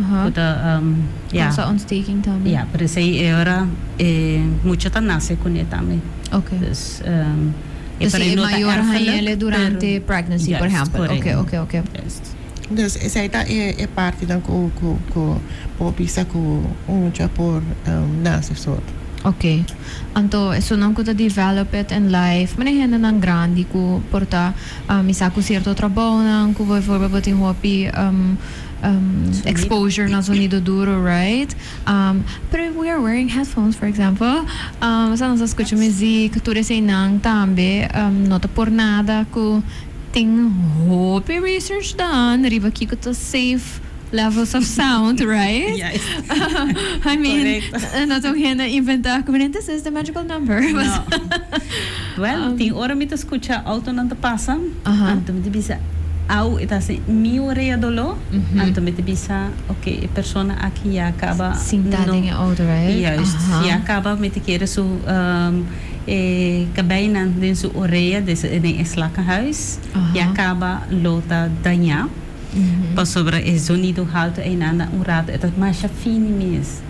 ja, ontsteking também. Ja, por isso era muito tá nasce com ele também. Dus é maior ele durante pregnancy, por exemplo. Ok. Dus essa aí é parte da que pisa com por nasce sordo. Então, isso não que developed in life, mas é ainda grande que porta misa com certo trabalho, que vai for botar hobby exposure na sonido duro, right? But we are wearing headphones, for example. Se nós escutamos música, tudo isso não também, não tá por nada que tem hobby research done, riba aqui que tá safe levels of sound, right? Yes. I mean, not only inventar como this is the magical number. No. Well, tem hora me escuta auto não te passa, então me bisa au ita se mi oreia dolo, então me bisa, ok, a persona aqui já acaba sentado em auto, right? Juist, já acaba me te querer so cabina de sua orelha de slakkenhuis, já acaba lota danhar. Pas sobre o sonido alto e nada rato é mais fino mesmo.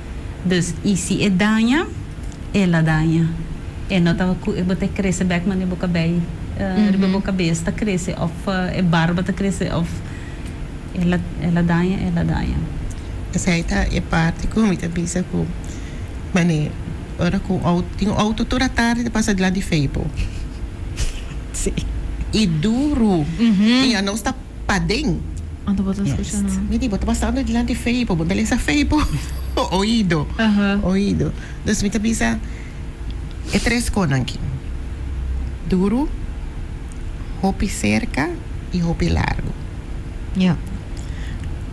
Dus e se é danha, ela danha. E não tá eu vou ter crescer back mas boca bem, boca cabeça tá crescer of é barba tá crescer of ela danha. Essa aí tá é parte como tá bisa com mane ora com auto, tinha auto toda a tarde passa de lá de Feipo. Sim. E duro. E a não está padem. Anto botas escuchando. Me digo, tá passando de lá de Feipo, beleza Feipo. Oído. Oído. Dus me bisa é três coisas aqui. Duro, hopi cerca e hopi largo. Ja.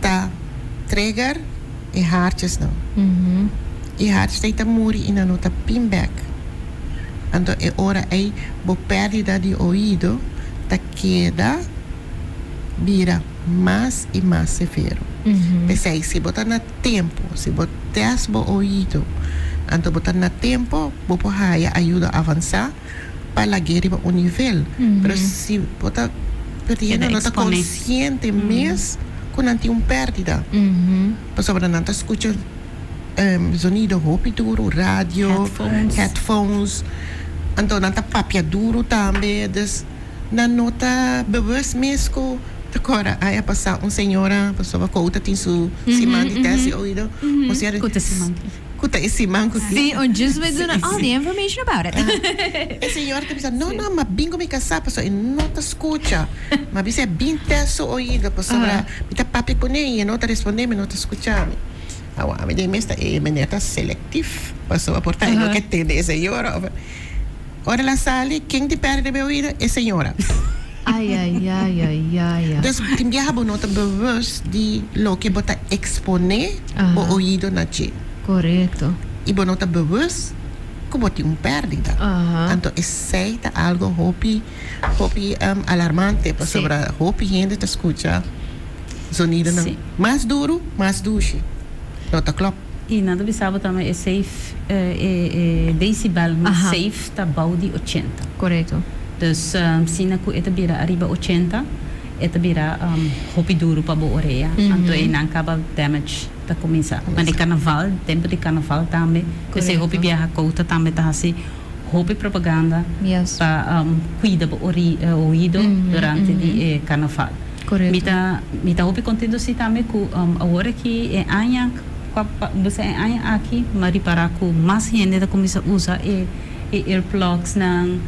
Tá trigger e hartjes não. E hartjes tá muri e não tá pinback. Então é hora aí bo perdida de ouído tá queda vira mais e mais severo. Pensei, se botar na tempo, se botar bo ouído, então botar na tempo, bo porraia ajuda a avançar para guerra o nível. Mas se botar perdendo, não tá consciente mesmo quando tem uma pérdida. Pessoa não tá escutando sonido hopi duro, rádio, headphones. Então não tá papia duro também, dus não tá bewust mesmo. Agora, aí passar uma senhora, pessoa que outra tem su simã de teste ouído, ou seja, kuta esse manco See, or just with all the information about it. A senhora que pensa, não, mas bingo me casar, pessoa, e não te escuta. Mas você é bem teste ouído, pessoa, me tá papi com ele, não te responder, não te escutar. A minha mesta é meneta seletivo, pessoa, portanto, não quer ter essa senhora. Ora, lá sale, quem te perde meu ouído é a senhora. Ai. Dus tem viaja bonota bewust de lo que bota exponer o ouído na che. Correto. E bonota bewust como tem pérdida. Então aceita algo hopi alarmante para sobre hopi gente te escuta sonido não. Mais duro, mais duche. Nota clock. E nada bisava também é safe decibel, mas safe tá balde 80. Correto. Dus sina ku eta bira arriba 80, eta bira hopi duro para boa orelha. Então aí não acaba damage tá começa. Mas de carnaval, tempo de carnaval também, que se hopi viaja couta também tá assim, hopi propaganda para cuida do ouído durante o carnaval. Correto. Mita hopi conteúdo si também ku agora que é anha, você é anha aqui, mas para ku mais gente tá começa a usar earplugs ng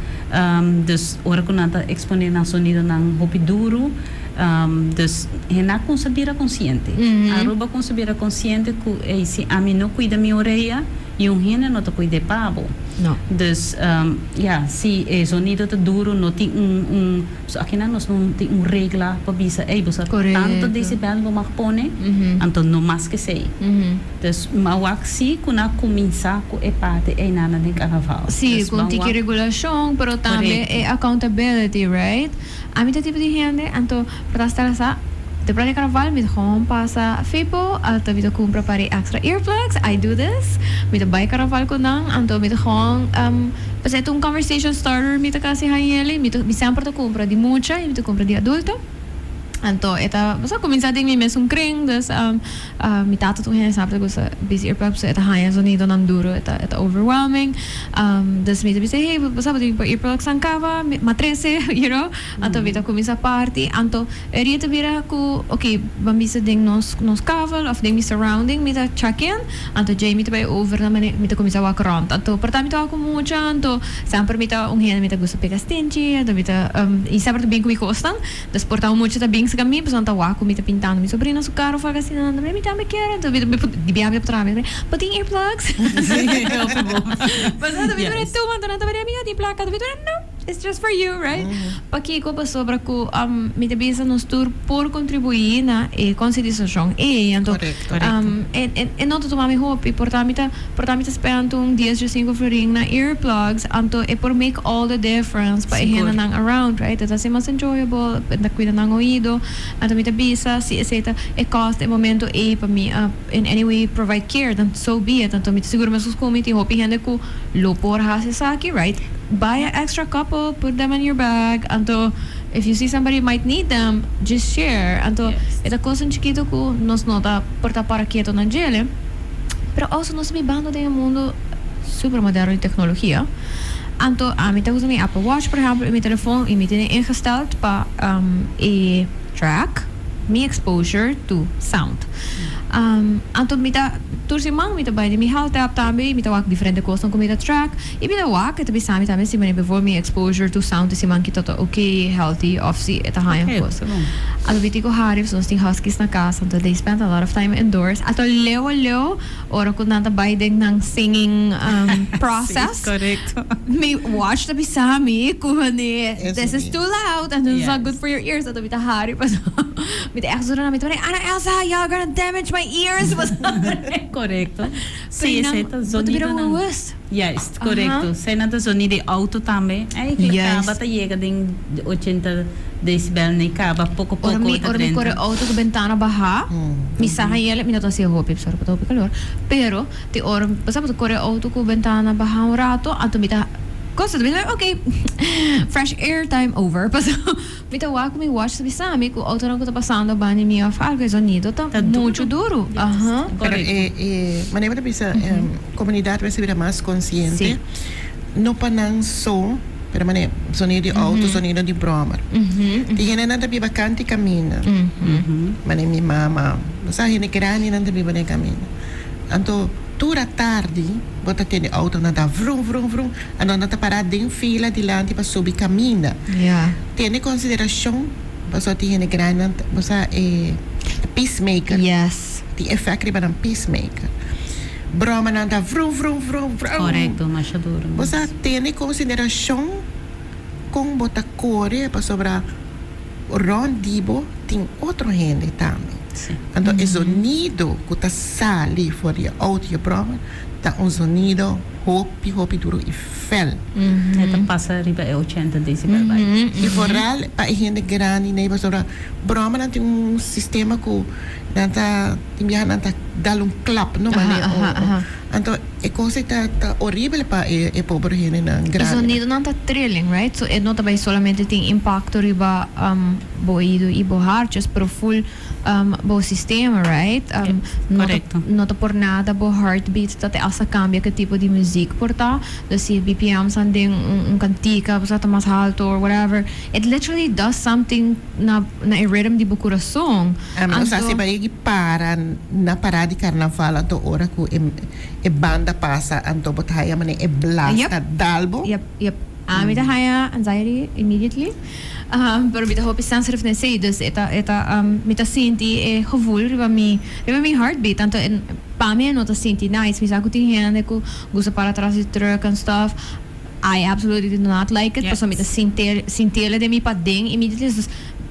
dus ora ko nata exponer ng sonido ng hopi duro dus hena kung sabira consciente aruba kung sabira consciente ku si ami no cuida mi orelha yung hena no to cuide pabo no dus si sonido to duro no ti so aqui na nos não tem regla para bisa bosa tanto decibel mo makpone anto no mas que sei dus mawak si kuna começar com parte nana de carnaval sim com tiki regulação pero também é accountability right a mim tipo de gente anto para estar sa depois de carnaval me gewoon passa Feipo alta vida compra para extra earplugs I do this me to buy carnaval ko nang anto me to gewoon pas ito conversation starter me to kasi hayeli me to sempre to compra de mucha e me to compra de adulto anto eta basta começar de mim mesmo kring dus mi tata to hen sabe que busy earplugs eta haya sonido nan duro eta overwhelming dus me to say hey basta de earplugs ang kava matrese you know anto vita começa party anto erita vira ku okay bambisa ding nos kavel of ding mi surrounding mi ta check in anto Jamie to by over na mi to começa walk around anto pertama to ako mucha anto sempre mi ta hen mi ta gusto pegastinci anto mi ta e sempre to bem com costan dus portava mucho ta bem kami pessoal tá waco me tá pintando minha sobrinha no carro fala assim não me tá me quer então de biar para trás mas tem earplugs mas não me dá tu manda não tá bem minha de placa não it's just for you right porque como sobre que me te bisa nos tour por contribuir na conscientização então e não tomar me hope e portanto esperando 10 de 5 florin na earplugs então é por make all the difference para ir nang around right é assim mais enjoyable na cuida nang ouído então me te bisa se aceita e cost e momento e para mim in any way provide care então so be it então me seguro mas os comiti hope hende ku lo por hase saki right buy an extra couple, put them in your bag, anto if you see somebody might need them, just share. Anto esta coisa chiquito que nos nota porta para quieto na gele, pero also nos vivendo de mundo super moderno de tecnologia. Anto a mim tá usando meu Apple Watch, por exemplo, e meu telefone e me tem ingesteld para track me exposure to sound. Anto me tá tour si mang mita bay mi halt up tambe mita wak differente costo com mita track e mita wak ito bisami tambe si mani before me exposure to sound si mang kita to okay healthy off si eta high costo ato biti ko harif so sting huskies na casa so they spent a lot of time indoors ato leo ora ko nanta bay ding ng singing process Correct. me watch the bisami kuhani this is too loud and it's not good for your ears ato mita harif pa mita extra na mita Ana Elsa y'all gonna damage my ears Correcto. Sí, esse sonido não. Yes, correcto. Cena do sonido de auto também. Aí que acaba tá chega de 80 decibel nem acaba pouco ora mi corre auto com ventana baja mi saha ele mi não sei hope só para o calor pero te ora passamos corre auto com ventana baja um rato ato mi tá coisa do okay fresh air time over paso mi tá walk me watch sabe sabe que o auto não tá passando bani mi of algo sonido tá muito duro pero maneira bisa comunidade vai ser mais consciente no panang so pero mané sonido de auto sonido de broma tiene nada bi bacante camina mané mi mama sa hene grani nada bi bane camina anto tura tarde bota ter auto nada vrum vrum vrum ando nada parar em fila dilante para subir camina tem consideração para tiene grani você peacemaker yes the effect para peacemaker broma nada vrum vrum vrum vrum correto machador você tem consideração com bota core para sobrar rondibo tem outro rende também então o sonido que está sali fora de auto broma tá sonido hopi duro e fel então passa riba 80 decibel e foral para gente grande nem para sobrar broma não tem sistema que nanta timbihan nanta dar clap no mane então é coisa tá horrível para pobre gente na grande o sonido não tá trilling right so não também solamente tem impacto riba boído e boharches pero full bo sistema right não tá por nada bo heartbeat tá essa cambia que tipo de música porta se BPM sanding cantica você tá mais alto or whatever it literally does something na rhythm de bo coração se vai para na parada de carnaval a hora que e banda passa anto botaya mane e blasta dalbo yep me da haya anxiety immediately pero me da hope sensitive na say dus eta me ta sinti e gevoel riba mi heartbeat tanto pa me no ta sinti nice mi sa ko tin hende ko gusto para trás de truck and stuff I absolutely did not like it so me ta sintele de mi pa ding immediately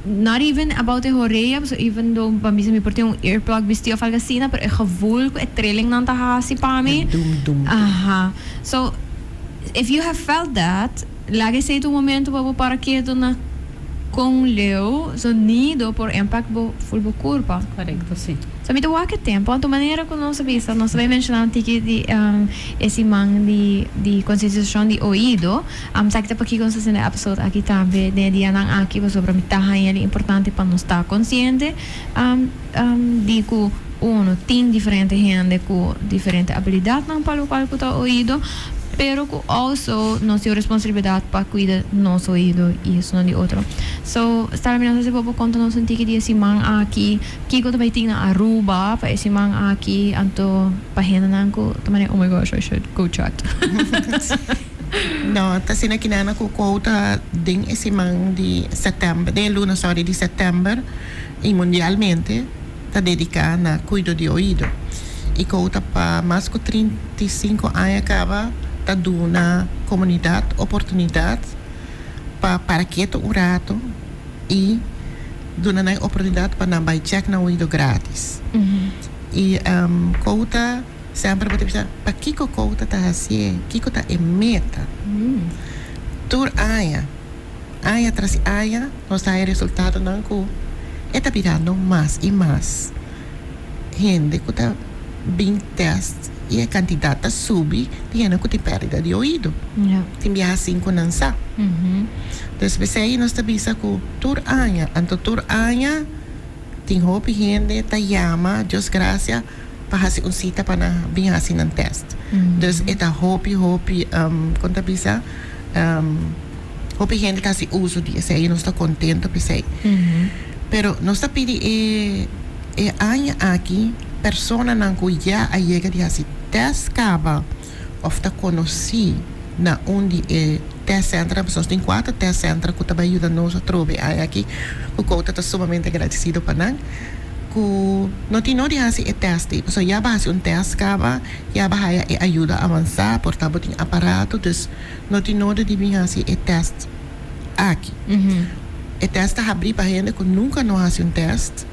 not even about the horeia so even though pa mi portei earplug bisti of algo assim pero e gevoel ko e trilling nan ta hasi pa mi so if you have felt that lagi sa ito momento para quieto na com leu sonido por impact full curva correcto sim so mito wake tempo anto maneira ko não sabia não sabia mencionar tiki de esse man de conscientização de ouído sa kita pa kikon sa episode aqui também de dia nang aqui sobre mitahan é importante para nós estar consciente de que uno tem diferente gente com diferente habilidade não para o qual está ouído pero also nós temos responsabilidade para cuidar nosso ouvido e isso não de outro so estar mirando se popo conta nós um tique de esse man aqui que também tem na Aruba para esse man aqui anto para gente nanco também oh my gosh I should go chat não tá sendo aqui na cota de esse man de setembro de luna sorry de setembro e mundialmente tá dedicada na cuido de ouvido e cota para mais de 35 anos acaba tá dando na comunidade oportunidade para quieto um rato e dando na oportunidade para não check na ouvido grátis e cota sempre pode pensar para que cota tá assim que cota é meta tur aia tras aia nós tá resultado não co é tá virando mais e mais gente que tá bem teste e a quantidade sube tem que ter perda de ouvido tem viajar 5 nansa então se aí nós sabemos que tur aia tem hope gente tá chama Deus graça para fazer cita para vir assim no teste então é hope quando bisa hope gente tá se uso disso aí nós está contente por isso pero nós está pedindo aia aqui persona não cuia a chega de assim test cava of ta conheci na onde é test centro, pessoas tem 4 test centro que também ajuda nós a trover aqui o que está sumamente agradecido para nós que não tem nada de assim é teste, pessoal já base test cava já vai ajuda a avançar, portanto tem aparato, dus não tem nada de vir assim é test aqui. É teste a abrir para gente que nunca não faz teste.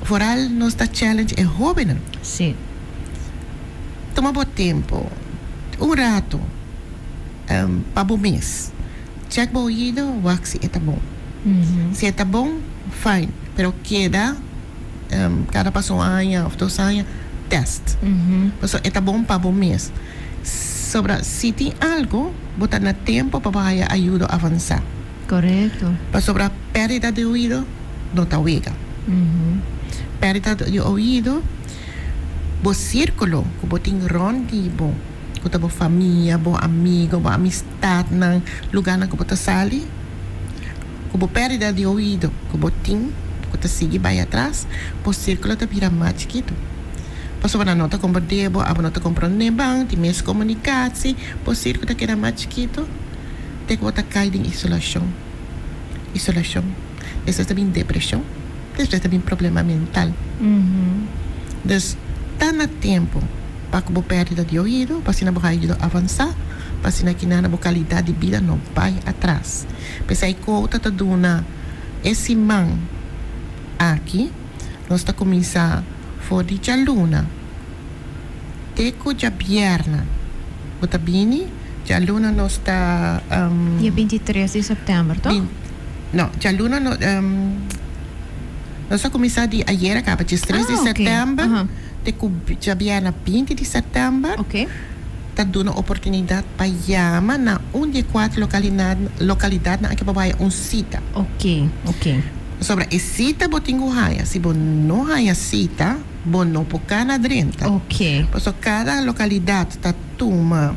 Vooral nossa challenge é jovem. Sim. Toma bom tempo, rato, para o mês. Check o ouvido, wax se está bom. Se está bom, fine. Pero queda, cada passo ano ou 2 anos, teste. Então, está bom para o mês. Sobre se tem algo, botar no tempo para ajuda a avançar. Correto. Para sobre a perda de ouvido, não está uega. Perda de ouvido, o círculo, que você tem ronde, que você família, amigo, amistade, no lugar que você sali, que você perda de ouvido, que você tem, que você segue vai atrás, o círculo está vira mais chiquito. Para sobre a nota compreender, a nota compreender bem, tem mais comunicação, o círculo está mais chiquito, tem que você cair em isolação. Depois também depressão. Depois também problema mental. Então, está no tempo para que você perda de ouvido, para que você possa avançar, para que a qualidade de vida não vai atrás. Mas aí, quando está dando esse man aqui, nós estamos começando a de luna. Teco de perna. Você bem? De luna nós está... Dia 23 de setembro, tá? Não, de luna... Nós estamos começando de ayer, acaba de 3 de setembro. Teco de perna 20 de setembro. Ok. Está dando oportunidade para chamar na 1 de 4 localidades na que vai cita. Ok. Sobre a cita, você tem que raia. Se você não raia cita, você não pode ficar dentro. Ok. Porque cada localidade está toma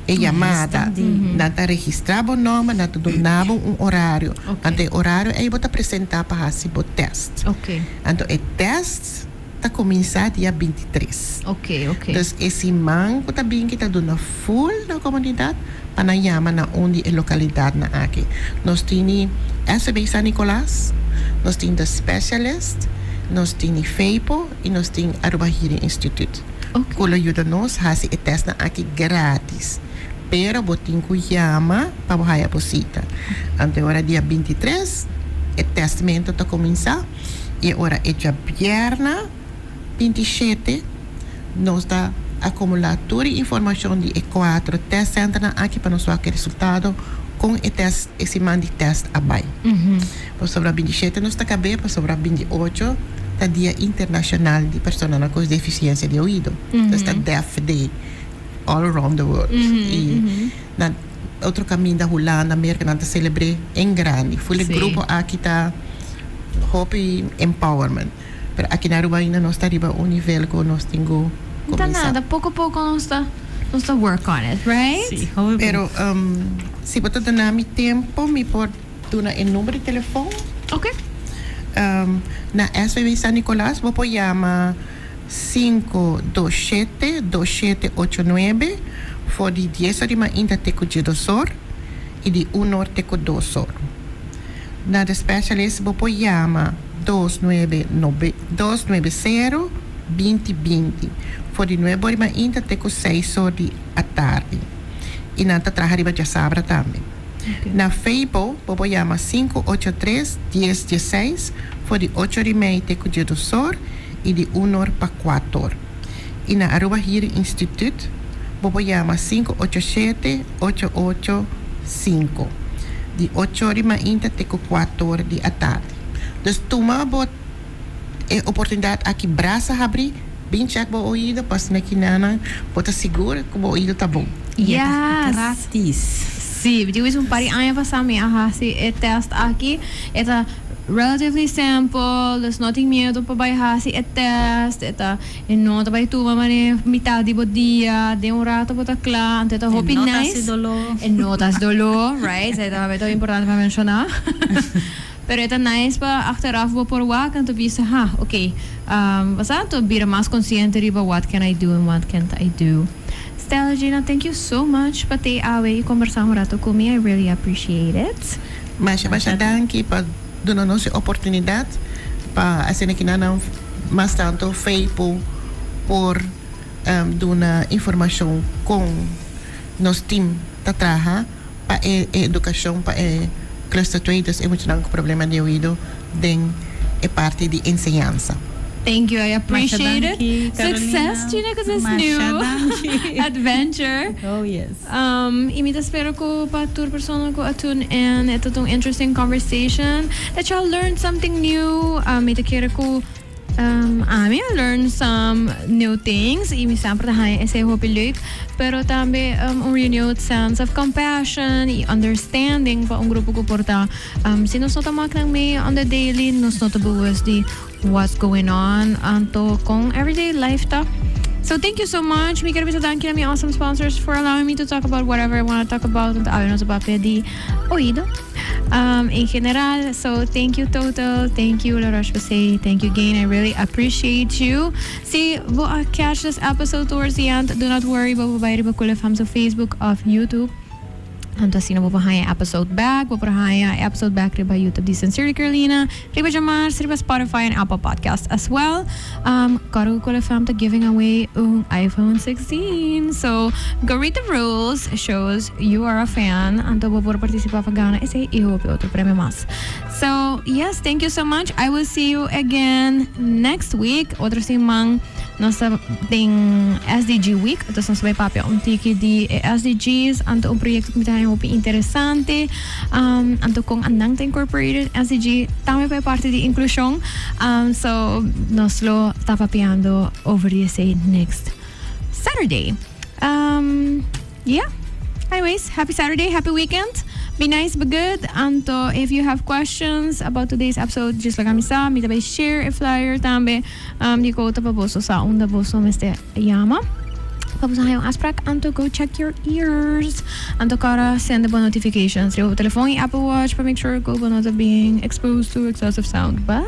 chamada, não registrava o nome, não donava horário. Ante horário, aí você apresentar para fazer o teste. Ok. Então, o teste está começando dia 23. Ok. Então, esse manco também que está dando full na comunidade para chamar na onde é localidade na aqui. Nós temos SB San Nicolás, nós temos The Specialist, nós temos FEIPO e nós temos Aruba Hearing Institute. Que ajuda-nos a fazer o teste aqui grátis. Pero botin que chama para você posita. Então, agora dia 23, o testamento está começar. E agora é dia perna 27, nós dá acumular toda a informação de E4 test center aqui para nós ver o resultado com o teste, esse man de teste abaixo. Para sobre 27 nós está acabando, para sobre 28 é Dia Internacional de Pessoas com Deficiência de Ouvido. Então está Deaf Day all around the world. E na outro caminho da Holanda, América, nós celebramos em grande. Foi o grupo aqui está Hope Empowerment. Pero aqui na Aruba ainda não está arriba o nível que nós temos. Não está nada, pouco a pouco nós está work on it, right? Sim, pero se você dá mi tempo, me pode dar o número de telefone. Ok. Na SVB San Nicolás, vou pôr chama 527-2789, for de 10 horas ainda teco de 2 horas e de 1 hora teco 2 horas. Na The Specialist, vou pôr chama 290-2020, for de 9 horas ainda teco 6 horas da tarde. E na trabalha de sábado também. Okay. Na FEIPO, vou chamar 583-1016, for de 8 horas e meia teco de 2 horas e de 1 hora para 4 horas. E na Aruba Hearing Institute, vou chamar 587-885, de 8 horas e meia até 4 horas da tarde. Então, toma a oportunidade aqui, braça abrir, bem check o ouvido, para que não pode segura que o ouvido está bom. Yes. Gratis. Sí, eu fiz par de anos passando a fazer o teste aqui. Está relatively simple, dus não tem medo para fazer o teste. Está não vai tomar metade do dia, de rato para claro, então está hoping nice. Notas de dolor. Notas de dolor, right? Isso é muito importante para mencionar. Pero ito nice pa achteraf wo por wak en to bisa okay. Basta to be mas consciente riba what can I do and what can't I do. Stella Gina, thank you so much pati awe conversar um rato comigo. I really appreciate it. Mas danke pa doon na si oportunidad pa asin kinanang mas tanto Facebook por doon na informasyon kung nos team tatraha pa edukasyon pa cluster traders muito não problema de ouvido den parte de enseñanza. Thank you, I appreciate it. Danke, Success, Gina, because it's new adventure. Oh, yes. Imita espero ko pa tur persona ko atun and ito tong interesting conversation that y'all learned something new. Ito kira ko I learned some new things. Imi sempre tayo ese hopi leuk. Pero tambe renewed sense of compassion, understanding pa ang grupo ko porta. Sinos nota mak lang may on the daily, nos nota buwas di what's going on anto kong everyday life ta. So thank you so much. Mi karabi sa danki na mi awesome sponsors for allowing me to talk about whatever I want to talk about. Ang taawi na sa papel di oído. In general, so thank you Total, thank you La Roche-Posay, thank you Gain, I really appreciate you. See, we'll catch this episode towards the end. Do not worry, but we'll ba kula fam sa Facebook of YouTube. Anto sino bupahaya episode back, bupahaya episode back riba YouTube di Sincerely Carolina, riba Jamars, riba Spotify and Apple Podcast as well. Karu ko fam to giving away un iPhone 16. So go read the rules. It shows you are a fan. Anto bupur participar pagana ese ihope otro premio mas. So yes, thank you so much. I will see you again next week. Otro simang nasa ding SDG week. Ito sa sabay papya tiki di SDGs. Anto un proyekto kami tayo hopi interesante. Anto kong anang ta incorporated SDG. Tama pa parte di inclusion. So nos lo tapapiando over the say next Saturday. Yeah. Anyways, happy Saturday, happy weekend. Be nice, be good. Anto, if you have questions about today's episode, just like kami sa, may tabay share a flyer tambe. Di ko tapaboso sa unda boso meste yama. Tapos na kayong asprak, Anto, go check your ears. Anto, kara, send the notifications. Yung telephone, Apple Watch, pa make sure go ba not being exposed to excessive sound. Bye!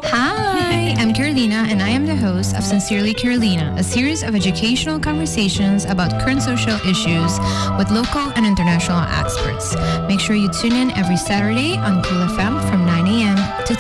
Hi, I'm Carolina, and I am the host of Sincerely Carolina, a series of educational conversations about current social issues with local and international experts. Make sure you tune in every Saturday on Cool FM from 9 a.m. to 10.